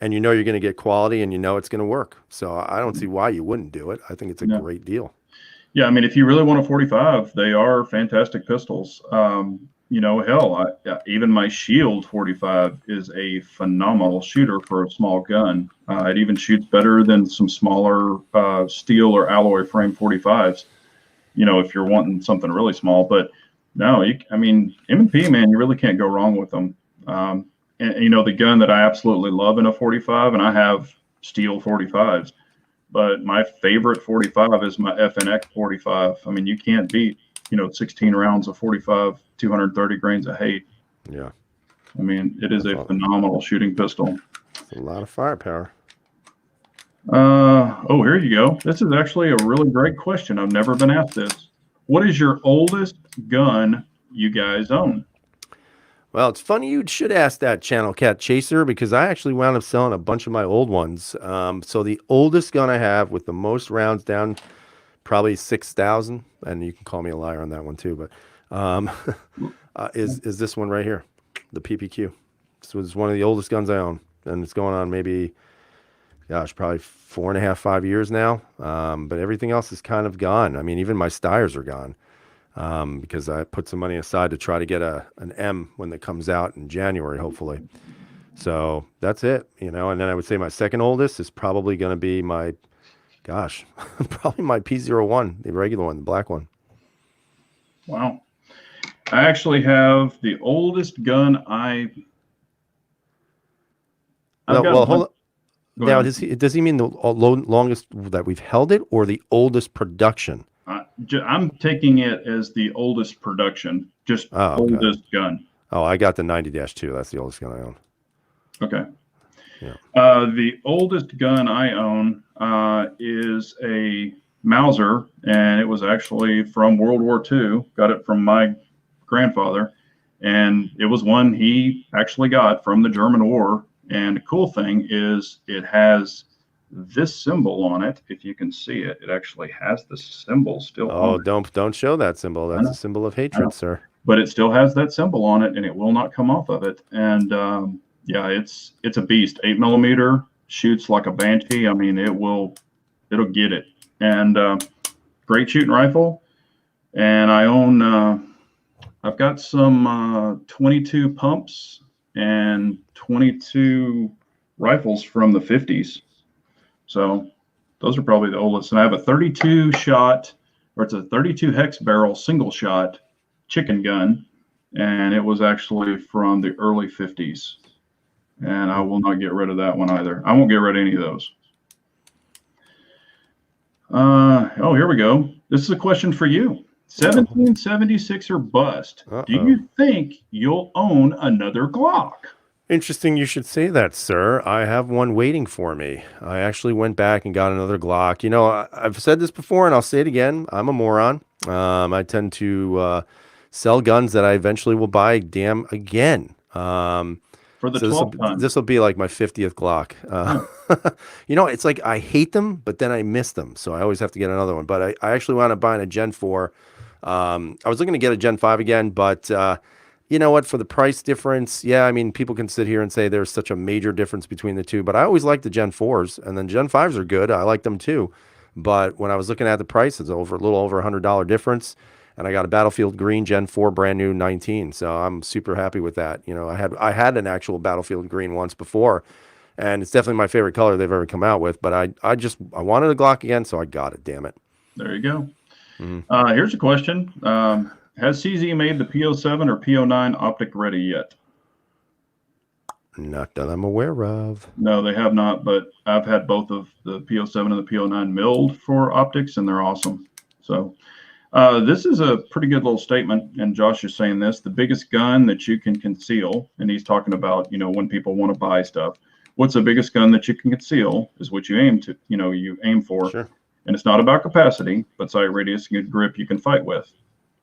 and you're going to get quality, and it's going to work. So I don't see why you wouldn't do it. I think it's a great deal. Yeah, I mean, if you really want a 45, they are fantastic pistols. Hell, even my Shield 45 is a phenomenal shooter for a small gun. It even shoots better than some smaller steel or alloy frame 45s, if you're wanting something really small. But no, M&P, man, you really can't go wrong with them. And the gun that I absolutely love in a 45, and I have steel 45s, but my favorite 45 is my FNX 45. I mean, you can't beat, 16 rounds of 45, 230 grains of hate. Yeah. I mean, it is a phenomenal shooting pistol. A lot of firepower. Here you go. This is actually a really great question. I've never been asked this. What is your oldest gun you guys own? Well, it's funny you should ask that, Channel Cat Chaser, because I actually wound up selling a bunch of my old ones. So the oldest gun I have with the most rounds down, probably 6,000, and you can call me a liar on that one too, but is this one right here, the PPQ. This was one of the oldest guns I own, and it's going on maybe, probably 4.5, 5 years now. But everything else is kind of gone. I mean, even my Steyrs are gone. Because I put some money aside to try to get an M when it comes out in January, hopefully. So that's it, and then I would say my second oldest is probably going to be probably my P01, the regular one, the black one. Wow. I actually have the oldest gun Hold on. Now, does he mean the longest that we've held it, or the oldest production? I'm taking it as the oldest production, just oldest gun. Oh, I got the 90-2. That's the oldest gun I own. Okay. Yeah. The oldest gun I own is a Mauser, and it was actually from World War II. Got it from my grandfather, and it was one he actually got from the German War. And the cool thing is it has this symbol on it. If you can see it, it actually has the symbol still on it. Don't show that symbol. That's a symbol of hatred, sir. But it still has that symbol on it, and it will not come off of it. And it's a beast. 8mm, shoots like a Banshee. I mean, it'll get it. And great shooting rifle. And I own I've got some 22 pumps and 22 rifles from the 50s. So those are probably the oldest. And I have a 32 shot, or it's a 32 hex barrel single shot chicken gun. And it was actually from the early 50s. And I will not get rid of that one either. I won't get rid of any of those. Here we go. This is a question for you. 1776 or bust. Do you think you'll own another Glock? Interesting you should say that, sir. I have one waiting for me. I actually went back and got another Glock. I've said this before, and I'll say it again. I'm a moron. I tend to sell guns that I eventually will buy again. For the 12th time. This will be like my 50th Glock. It's like I hate them, but then I miss them. So I always have to get another one. But I actually wound up buying a Gen 4. I was looking to get a Gen 5 again, but you know what? For the price difference, people can sit here and say there's such a major difference between the two, but I always like the Gen 4s, and then Gen 5s are good. I like them too. But when I was looking at the price, it's a little over $100 difference, and I got a Battlefield Green Gen 4 brand new 19, so I'm super happy with that. I had an actual Battlefield Green once before, and it's definitely my favorite color they've ever come out with, but I wanted a Glock again, so I got it, damn it. There you go. Mm-hmm. Here's a question. Has CZ made the PO7 or PO9 optic ready yet? Not that I'm aware of. No, they have not, but I've had both of the PO7 and the PO9 milled for optics, and they're awesome. So this is a pretty good little statement, and Josh is saying this: the biggest gun that you can conceal, and he's talking about, when people want to buy stuff. What's the biggest gun that you can conceal is what you aim to, you aim for. Sure. And it's not about capacity, but sight radius and good grip you can fight with.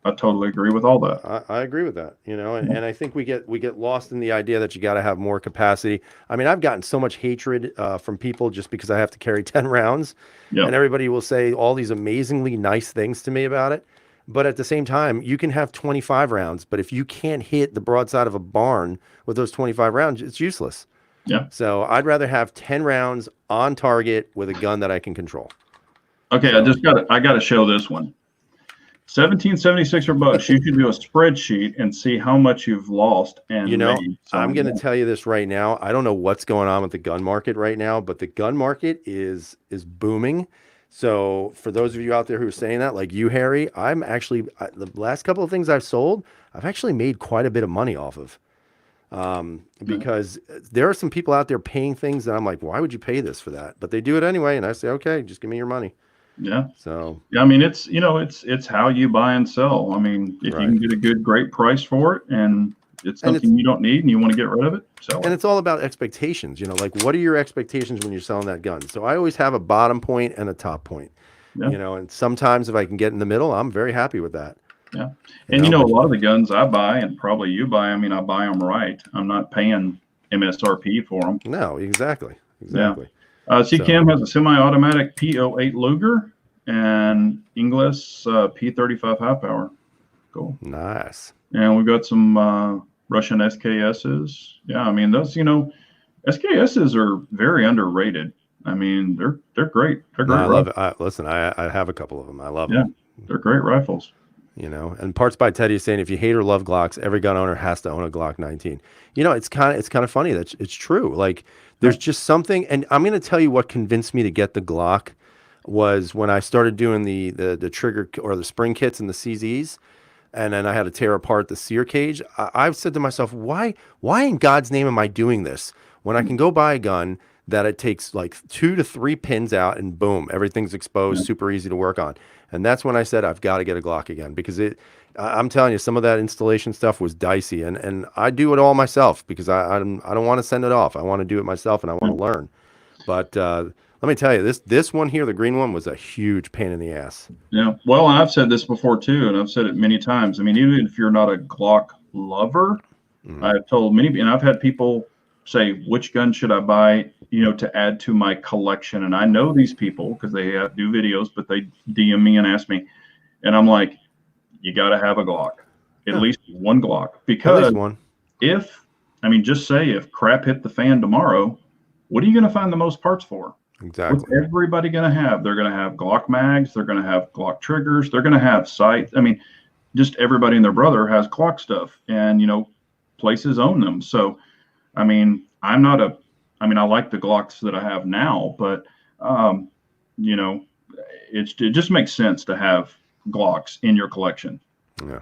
I totally agree with all that. I agree with that, and I think we get lost in the idea that you got to have more capacity. I mean, I've gotten so much hatred from people just because I have to carry 10 rounds, and everybody will say all these amazingly nice things to me about it. But at the same time, you can have 25 rounds, but if you can't hit the broadside of a barn with those 25 rounds, it's useless. Yeah. So I'd rather have 10 rounds on target with a gun that I can control. Okay, so, I got to show this one. 1776 or bucks. You can do a spreadsheet and see how much you've lost. And I'm going to tell you this right now. I don't know what's going on with the gun market right now, but the gun market is booming. So for those of you out there who are saying that, like you, Harry, I'm actually the last couple of things I've sold, I've actually made quite a bit of money off of. Because there are some people out there paying things that I'm like, why would you pay this for that? But they do it anyway, and I say, okay, just give me your money. Yeah. So I mean, it's it's how you buy and sell. I mean, if you can get a great price for it, and it's something you don't need and you want to get rid of it, sell it. And it's all about expectations. Like what are your expectations when you're selling that gun? So I always have a bottom point and a top point. Yeah. And sometimes if I can get in the middle, I'm very happy with that. Yeah. And a lot of the guns I buy, and probably you buy, I mean, I buy them right. I'm not paying MSRP for them. No, exactly. Yeah. CCAM has a semi-automatic P08 Luger and Inglis P35 high power. Cool. Nice. And we've got some Russian SKSs. Yeah, I mean, those, SKSs are very underrated. I mean, they're great. They're great. I love it. Listen, I have a couple of them. I love them. They're great rifles. And Parts by Teddy is saying, if you hate or love Glocks, every gun owner has to own a Glock 19. It's kind of funny that it's true. Like there's just something, and I'm going to tell you what convinced me to get the Glock was when I started doing the trigger or the spring kits and the CZs, and then I had to tear apart the sear cage. I've said to myself, why in God's name am I doing this when I can go buy a gun that it takes like 2 to 3 pins out and boom, everything's exposed, super easy to work on. And that's when I said, I've got to get a Glock again, because I'm telling you, some of that installation stuff was dicey, and I do it all myself because I don't want to send it off. I want to do it myself and I want to learn. But let me tell you, this one here, the green one, was a huge pain in the ass. Yeah. Well, I've said this before too, and I've said it many times. I mean, even if you're not a Glock lover, I've told many, and I've had people say, which gun should I buy, to add to my collection? And I know these people because they do videos, but they DM me and ask me, and I'm like, you got to have a Glock, at least one Glock, because just say if crap hit the fan tomorrow, what are you going to find the most parts for? Exactly. What's everybody going to have? They're going to have Glock mags. They're going to have Glock triggers. They're going to have sights. I mean, just everybody and their brother has Glock stuff, and, places own them. So, I mean, I like the Glocks that I have now, but, it just makes sense to have Glocks in your collection. Yeah.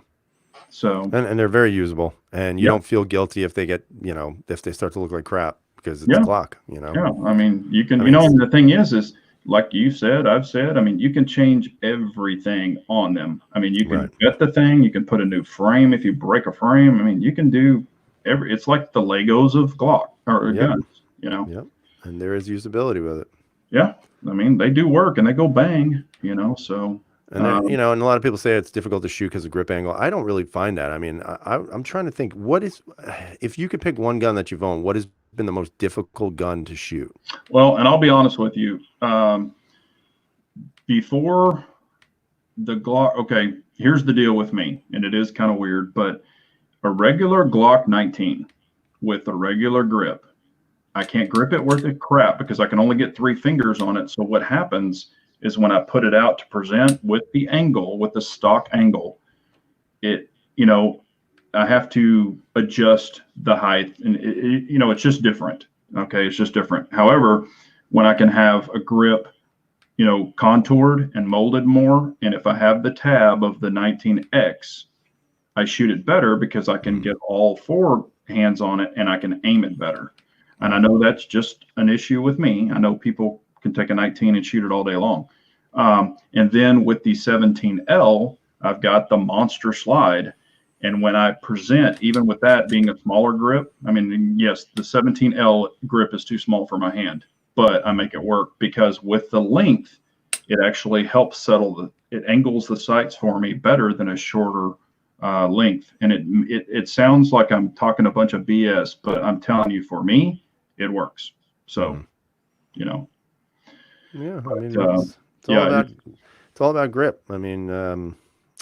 So, and they're very usable, and you don't feel guilty if they get, if they start to look like crap because it's a Glock, Yeah. I mean, you can, and the thing is like you said, I've said, I mean, you can change everything on them. I mean, you can vet the thing, you can put a new frame if you break a frame. I mean, you can do it's like the Legos of Glock or guns, Yep. And there is usability with it. Yeah. I mean, they do work and they go bang, so. And and a lot of people say it's difficult to shoot because of grip angle. I don't really find that. I mean, I'm trying to think, if you could pick one gun that you've owned, what has been the most difficult gun to shoot? Well, and I'll be honest with you, before the Glock, okay, here's the deal with me, and it is kind of weird, but a regular Glock 19 with a regular grip, I can't grip it worth of crap because I can only get 3 fingers on it. So what happens is when I put it out to present with the angle, with the stock angle, I have to adjust the height, and it's just different. Okay. It's just different. However, when I can have a grip, contoured and molded more, and if I have the tab of the 19X, I shoot it better because I can get all four hands on it and I can aim it better. And I know that's just an issue with me. I know people can take a 19 and shoot it all day long. And then with the 17L, I've got the monster slide. And when I present, even with that being a smaller grip, I mean, yes, the 17L grip is too small for my hand, but I make it work because with the length, it actually helps settle it angles the sights for me better than a shorter length. And it sounds like I'm talking a bunch of BS, but I'm telling you, for me, it works. So, you know. Yeah, I mean, it's all about grip. I mean, I don't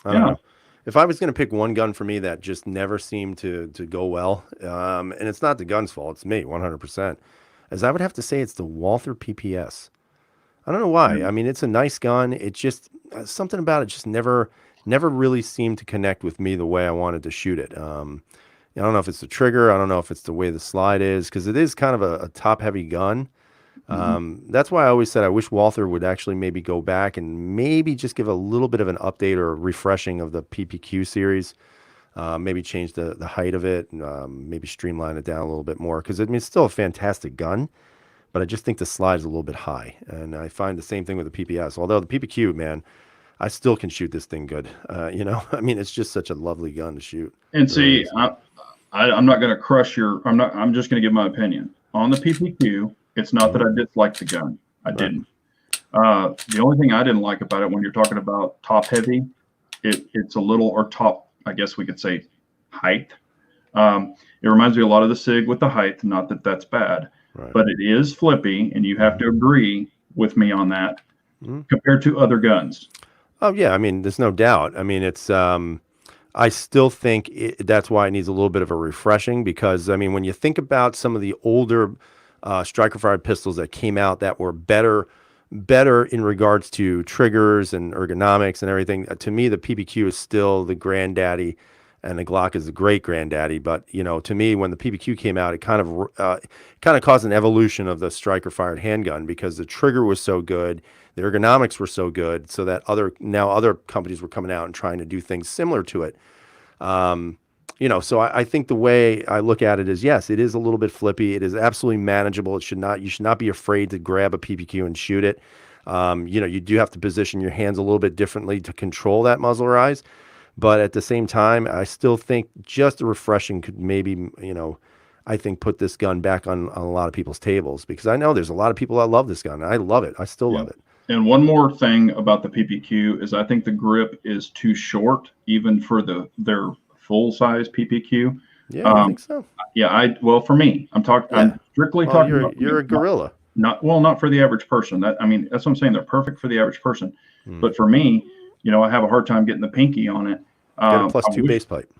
know. If I was going to pick one gun for me that just never seemed to go well, and it's not the gun's fault, it's me, 100%, as I would have to say it's the Walther PPS. I don't know why. I mean, it's a nice gun. It just, something about it just never really seemed to connect with me the way I wanted to shoot it. I don't know if it's the trigger. I don't know if it's the way the slide is, because it is kind of a top-heavy gun. That's why I always said I wish Walther would actually maybe go back and maybe just give a little bit of an update or a refreshing of the PPQ series. Maybe change the height of it, maybe streamline it down a little bit more, because I mean, it's still a fantastic gun, but I just think the slide is a little bit high. And I find the same thing with the PPS. Although the PPQ, man, I still can shoot this thing good. You know, I mean, it's just such a lovely gun to shoot. And see, I'm not going to crush I'm just going to give my opinion on the PPQ. It's not that I disliked the gun. I didn't. The only thing I didn't like about it, when you're talking about top heavy, it's a little, or top, I guess we could say, height. It reminds me a lot of the SIG with the height. Not that that's bad, but it is flippy, and you have to agree with me on that compared to other guns. Oh yeah, I mean, there's no doubt. I mean, it's I still think that's why it needs a little bit of a refreshing, because I mean, when you think about some of the older striker-fired pistols that came out that were better in regards to triggers and ergonomics and everything, to me the PPQ is still the granddaddy, and the Glock is the great granddaddy. But you know, to me, when the PPQ came out, it kind of caused an evolution of the striker-fired handgun, because the trigger was so good, the ergonomics were so good, so that other companies were coming out and trying to do things similar to it. You know, so I think the way I look at it is, yes, it is a little bit flippy. It is absolutely manageable. You should not be afraid to grab a PPQ and shoot it. You know, you do have to position your hands a little bit differently to control that muzzle rise. But at the same time, I still think just a refreshing could maybe, you know, I think put this gun back on a lot of people's tables, because I know there's a lot of people that love this gun. I love it. I still love it. And one more thing about the PPQ is I think the grip is too short, even for their full size PPQ. Yeah, I think so. Yeah, well, for me, I'm strictly talking about. You're a gorilla. Not for the average person. That's what I'm saying. They're perfect for the average person. But for me, you know, I have a hard time getting the pinky on it. Get a +2 base pipe.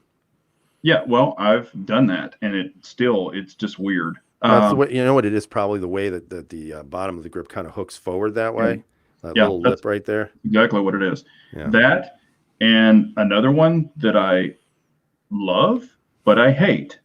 Yeah, well, I've done that, and it's just weird. That's the way, you know what it is, probably the way that the bottom of the grip kind of hooks forward that way. That little lip right there. Exactly what it is. Yeah. That, and another one that I love but I hate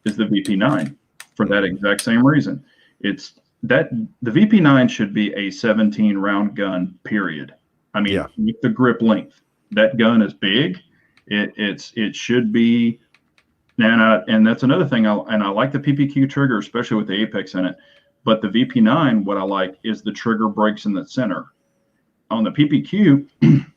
is the VP9, for that exact same reason. It's that the VP9 should be a 17 round gun, period. I mean, with the grip length, that gun is big. It should be. And that's another thing. I like the PPQ trigger, especially with the Apex in it. But the VP9, what I like is the trigger breaks in the center. On the PPQ,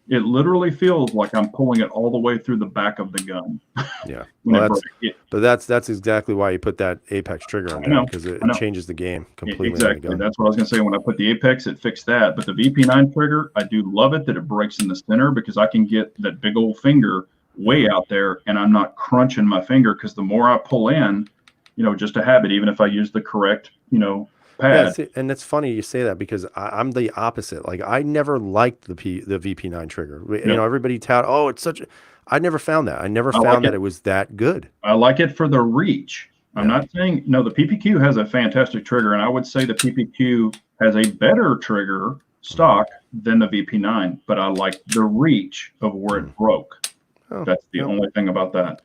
it literally feels like I'm pulling it all the way through the back of the gun. Yeah, but that's exactly why you put that Apex trigger on there, because it changes the game completely. Exactly. That's what I was going to say. When I put the Apex, it fixed that. But the VP9 trigger, I do love it that it breaks in the center, because I can get that big old finger way out there, and I'm not crunching my finger, because the more I pull in, you know, just a habit, even if I use the correct, you know, pad. Yeah, and it's funny you say that, because I'm the opposite. Like, I never liked the VP9 trigger. You know, everybody it's such a, I never found that. I never found that it was that good. I like it for the reach. I'm not saying, no, the PPQ has a fantastic trigger, and I would say the PPQ has a better trigger stock than the VP9, but I like the reach of where it broke. That's the only thing about that.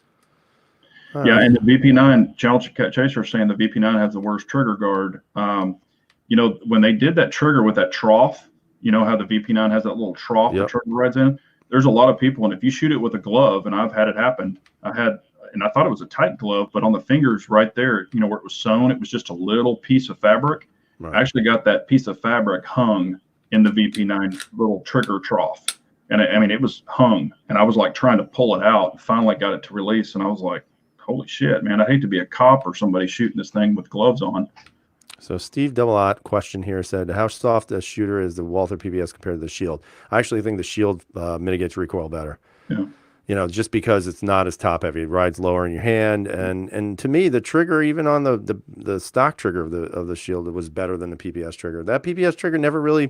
And the VP9, Challenge Chaser saying the VP9 has the worst trigger guard. You know, when they did that trigger with that trough, you know how the VP9 has that little trough the trigger rides in? there's a lot of people, and if you shoot it with a glove, and I've had it happen, and I thought it was a tight glove, but on the fingers right there, where it was sewn, it was just a little piece of fabric. Right. I actually got that piece of fabric hung in the VP9 little trigger trough. And I mean, it was hung, and I was like trying to pull it out, and finally got it to release. And I was like, holy shit, man, I hate to be a cop or somebody shooting this thing with gloves on. So Steve Double-Ott question here said, how soft a shooter is the Walther PPS compared to the Shield? I actually think the Shield mitigates recoil better. Yeah. Just because it's not as top heavy, it rides lower in your hand, and to me, the trigger, even on the stock trigger of the Shield, was better than the PPS trigger. That PPS trigger never really,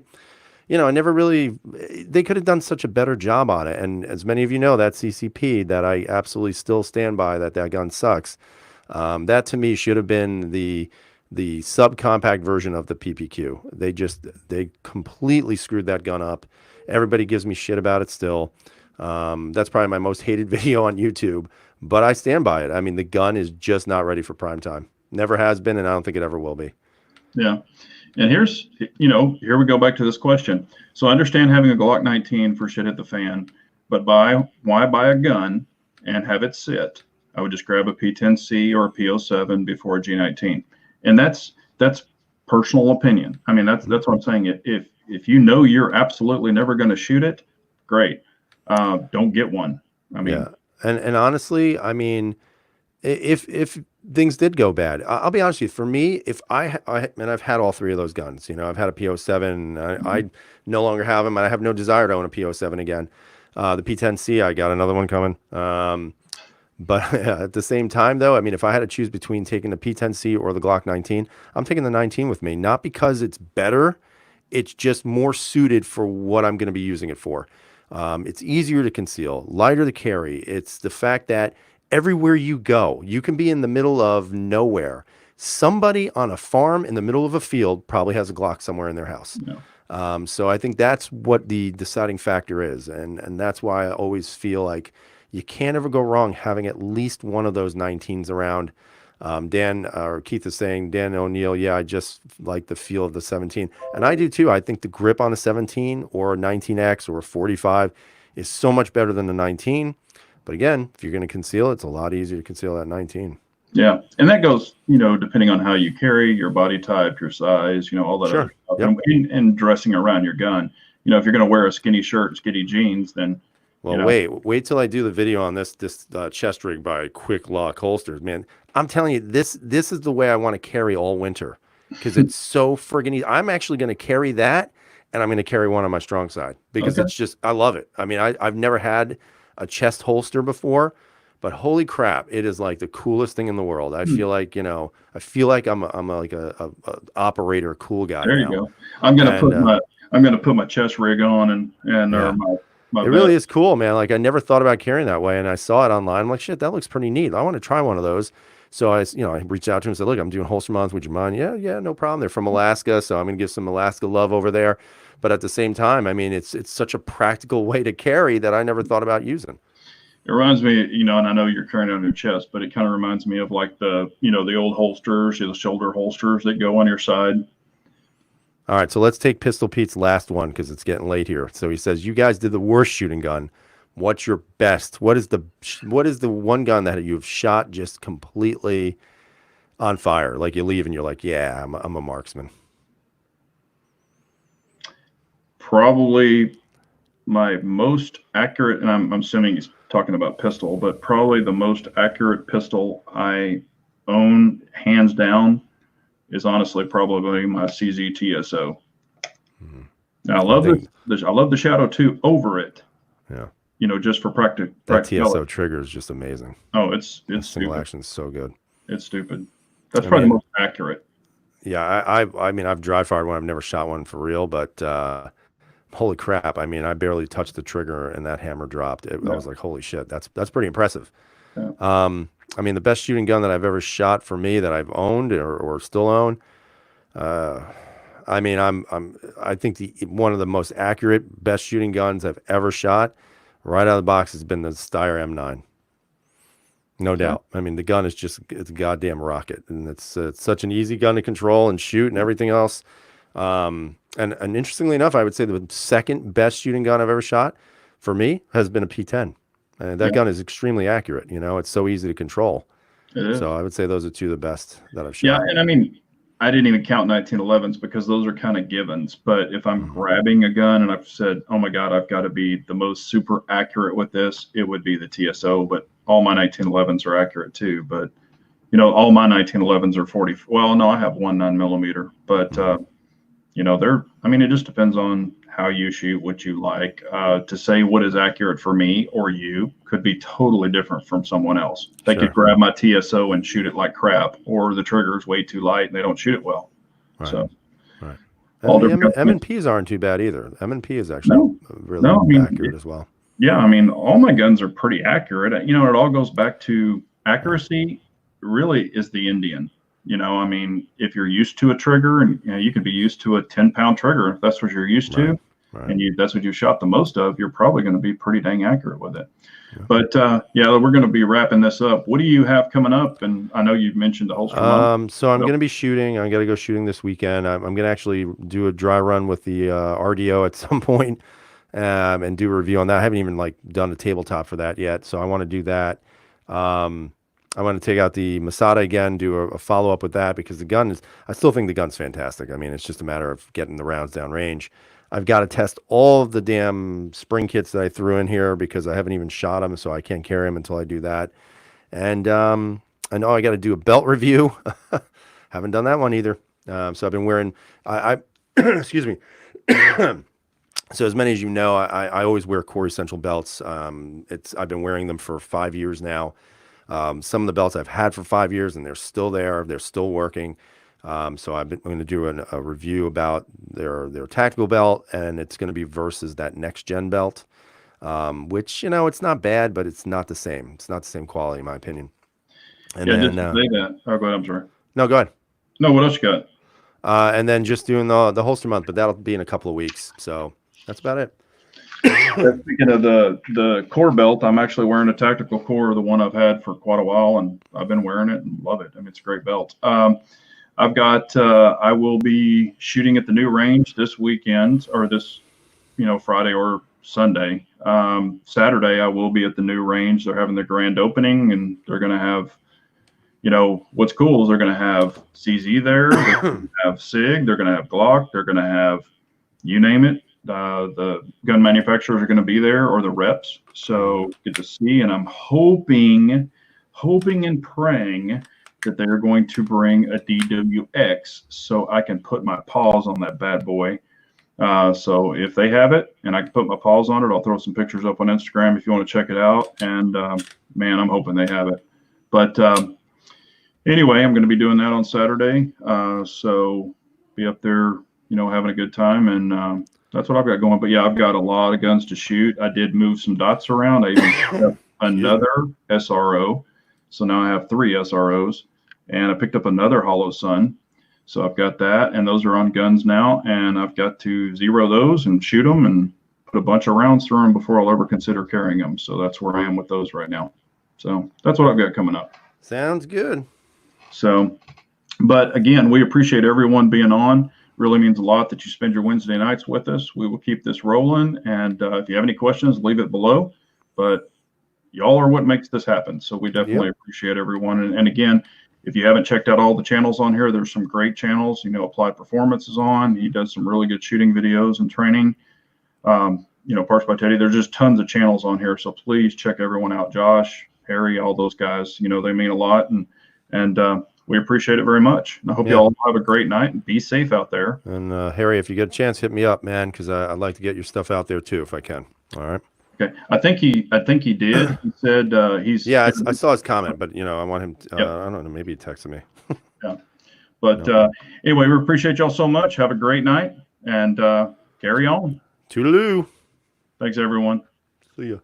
they could have done such a better job on it. And as many of you know, that CCP that I absolutely still stand by, that gun sucks. That to me should have been the subcompact version of the PPQ. They completely screwed that gun up. Everybody gives me shit about it still. That's probably my most hated video on YouTube, but I stand by it. I mean, the gun is just not ready for prime time. Never has been, and I don't think it ever will be. Yeah. And here we go back to this question. So I understand having a Glock 19 for shit hit the fan, but why buy a gun and have it sit? I would just grab a P10C or a P07 before a G19. And that's personal opinion. I mean, that's what I'm saying. If you're absolutely never going to shoot it, great. Don't get one. I mean, yeah. And honestly, I mean, if things did go bad, I'll be honest with you, for me, if and I've had all three of those guns, I've had a P07, I no longer have them, and I have no desire to own a P07 again. The P10C, I got another one coming. But at the same time, though, I mean, if I had to choose between taking the P10C or the Glock 19, I'm taking the 19 with me, not because it's better, it's just more suited for what I'm going to be using it for. It's easier to conceal, lighter to carry. It's the fact that everywhere you go, you can be in the middle of nowhere. Somebody on a farm in the middle of a field probably has a Glock somewhere in their house. Yeah. So I think that's what the deciding factor is. And that's why I always feel like you can't ever go wrong having at least one of those 19s around. Keith is saying, Dan O'Neill, yeah, I just like the feel of the 17. And I do too. I think the grip on a 17 or a 19X or a 45 is so much better than the 19. But again, if you're going to conceal, it's a lot easier to conceal that 19. Yeah. And that goes, depending on how you carry, your body type, your size, all that other stuff. Yep. And dressing around your gun. If you're going to wear a skinny shirt and skinny jeans, then well, wait till I do the video on this chest rig by Quick Lock Holsters, man. I'm telling you, this is the way I want to carry all winter because it's so friggin' easy. I'm actually going to carry that, and I'm going to carry one on my strong side because it's just, I love it. I mean, I've never had a chest holster before, but holy crap, it is like the coolest thing in the world. I feel like, I'm like a operator, cool guy. There you go. I'm gonna put my chest rig on and my it really is cool, man. Like I never thought about carrying that way, and I saw it online. I'm like, shit, that looks pretty neat. I want to try one of those. So I reached out to him and said, look, I'm doing holster month. Would you mind? Yeah, no problem. They're from Alaska, so I'm gonna give some Alaska love over there. But at the same time, I mean, it's such a practical way to carry that I never thought about using. It reminds me, and I know you're carrying it on your chest, but it kind of reminds me of like the old holsters, the shoulder holsters that go on your side. All right, so let's take Pistol Pete's last one because it's getting late here. So he says, you guys did the worst shooting gun. What's your best? What is the one gun that you've shot just completely on fire? Like you leave and you're like, yeah, I'm a marksman. Probably my most accurate, and I'm assuming he's talking about pistol, but probably the most accurate pistol I own, hands down, is honestly probably my CZ TSO. Mm-hmm. Now I love the Shadow 2 over it. Yeah. Just for practice. That TSO trigger is just amazing. Oh, it's single action is so good. It's stupid. That's probably the most accurate. Yeah, I mean I've dry fired one. I've never shot one for real, but holy crap! I mean, I barely touched the trigger and that hammer dropped. I was like, holy shit, that's pretty impressive. Yeah. I mean, the best shooting gun that I've ever shot for me that I've owned or still own. I mean, I think one of the most accurate, best shooting guns I've ever shot, right out of the box, has been the Steyr M9. No doubt. I mean, the gun is it's a goddamn rocket, and it's such an easy gun to control and shoot and everything else. And interestingly enough, I would say the second best shooting gun I've ever shot for me has been a P10. And that gun is extremely accurate. You know, it's so easy to control. It is. So I would say those are two of the best that I've Yeah, shot. and I mean, I didn't even count 1911s because those are kind of givens. But if I'm grabbing a gun and I've said, oh my God, I've got to be the most super accurate with this, it would be the TSO. But all my 1911s are accurate too. But, you know, all my 1911s are 40. Well, no, I have one 9mm. But, you know, I mean, it just depends on how you shoot, what you like. To say what is accurate for me or you could be totally different from someone else. They Sure. could grab my TSO and shoot it like crap, or the trigger is way too light and they don't shoot it well. Right. So, right. all And the different M&Ps aren't too bad either. M&P is actually No. really No, I mean, accurate as well. yeah, I mean, all my guns are pretty accurate. You know, it all goes back to accuracy. Really is the Indian. You know, I mean, if you're used to a trigger, and you know, you could be used to a 10-pound trigger, if that's what you're used to, Right. and that's what you shot the most of, you're probably going to be pretty dang accurate with it. Yeah. But yeah, we're going to be wrapping this up. What do you have coming up? And I know you've mentioned the holster month. So I'm going to be shooting. I'm going to go shooting this weekend. I'm going to actually do a dry run with the RDO at some point, and do a review on that. I haven't even like done a tabletop for that yet, so I want to do that. I want to take out the Masada again, do a follow-up with that, because I still think the gun's fantastic. I mean, it's just a matter of getting the rounds down range. I've got to test all of the damn spring kits that I threw in here because I haven't even shot them, so I can't carry them until I do that. And I know I got to do a belt review. Haven't done that one either. So I've been wearing, excuse me. So as many as you know, I always wear Core Essential belts. I've been wearing them for 5 years now. Some of the belts I've had for 5 years and they're still there. They're still working. So I'm going to do a review about their tactical belt, and it's going to be versus that next gen belt, which, you know, it's not bad, but it's not the same. It's not the same quality, in my opinion. And yeah, then, just say that. Oh, go ahead. I'm sorry. No, go ahead. No, what else you got? And then just doing the holster month, but that'll be in a couple of weeks. So that's about it. Speaking of the core belt, I'm actually wearing a tactical core, the one I've had for quite a while, and I've been wearing it and love it. I mean, it's a great belt. I've got, I will be shooting at the new range this weekend, or this, you know, Friday or Sunday. Saturday, I will be at the new range. They're having their grand opening, and they're going to have, you know, what's cool is they're going to have CZ there, they're going to have SIG, they're going to have Glock, they're going to have, you name it. The gun manufacturers are going to be there, or the reps. So get to see, and I'm hoping and praying that they're going to bring a DWX so I can put my paws on that bad boy. So if they have it and I can put my paws on it, I'll throw some pictures up on Instagram if you want to check it out. And man, I'm hoping they have it. But anyway, I'm going to be doing that on Saturday. So be up there, you know, having a good time. And that's what I've got going. But yeah, I've got a lot of guns to shoot. I did move some dots around. I even picked up another SRO. So now I have 3 SROs, and I picked up another Hollow Sun. So I've got that, and those are on guns now, and I've got to zero those and shoot them and put a bunch of rounds through them before I'll ever consider carrying them. So that's where I am with those right now. So that's what I've got coming up. Sounds good. So, but again, we appreciate everyone being on. Really means a lot that you spend your Wednesday nights with us. We will keep this rolling, and if you have any questions, leave it below. But y'all are what makes this happen. So we definitely appreciate everyone. And again, if you haven't checked out all the channels on here, there's some great channels. You know, Applied Performance is on. He does some really good shooting videos and training. You know, Parks by Teddy. There's just tons of channels on here. So please check everyone out. Josh, Harry, all those guys. You know, they mean a lot, and we appreciate it very much. And I hope you all have a great night and be safe out there. And Harry, if you get a chance, hit me up, man, because I'd like to get your stuff out there too, if I can. All right. Okay, I think he did. He said he's. Yeah, I saw his comment, but you know, I want him. I don't know. Maybe he texted me. Yeah, but anyway, we appreciate y'all so much. Have a great night, and carry on. Toodaloo. Thanks, everyone. See ya.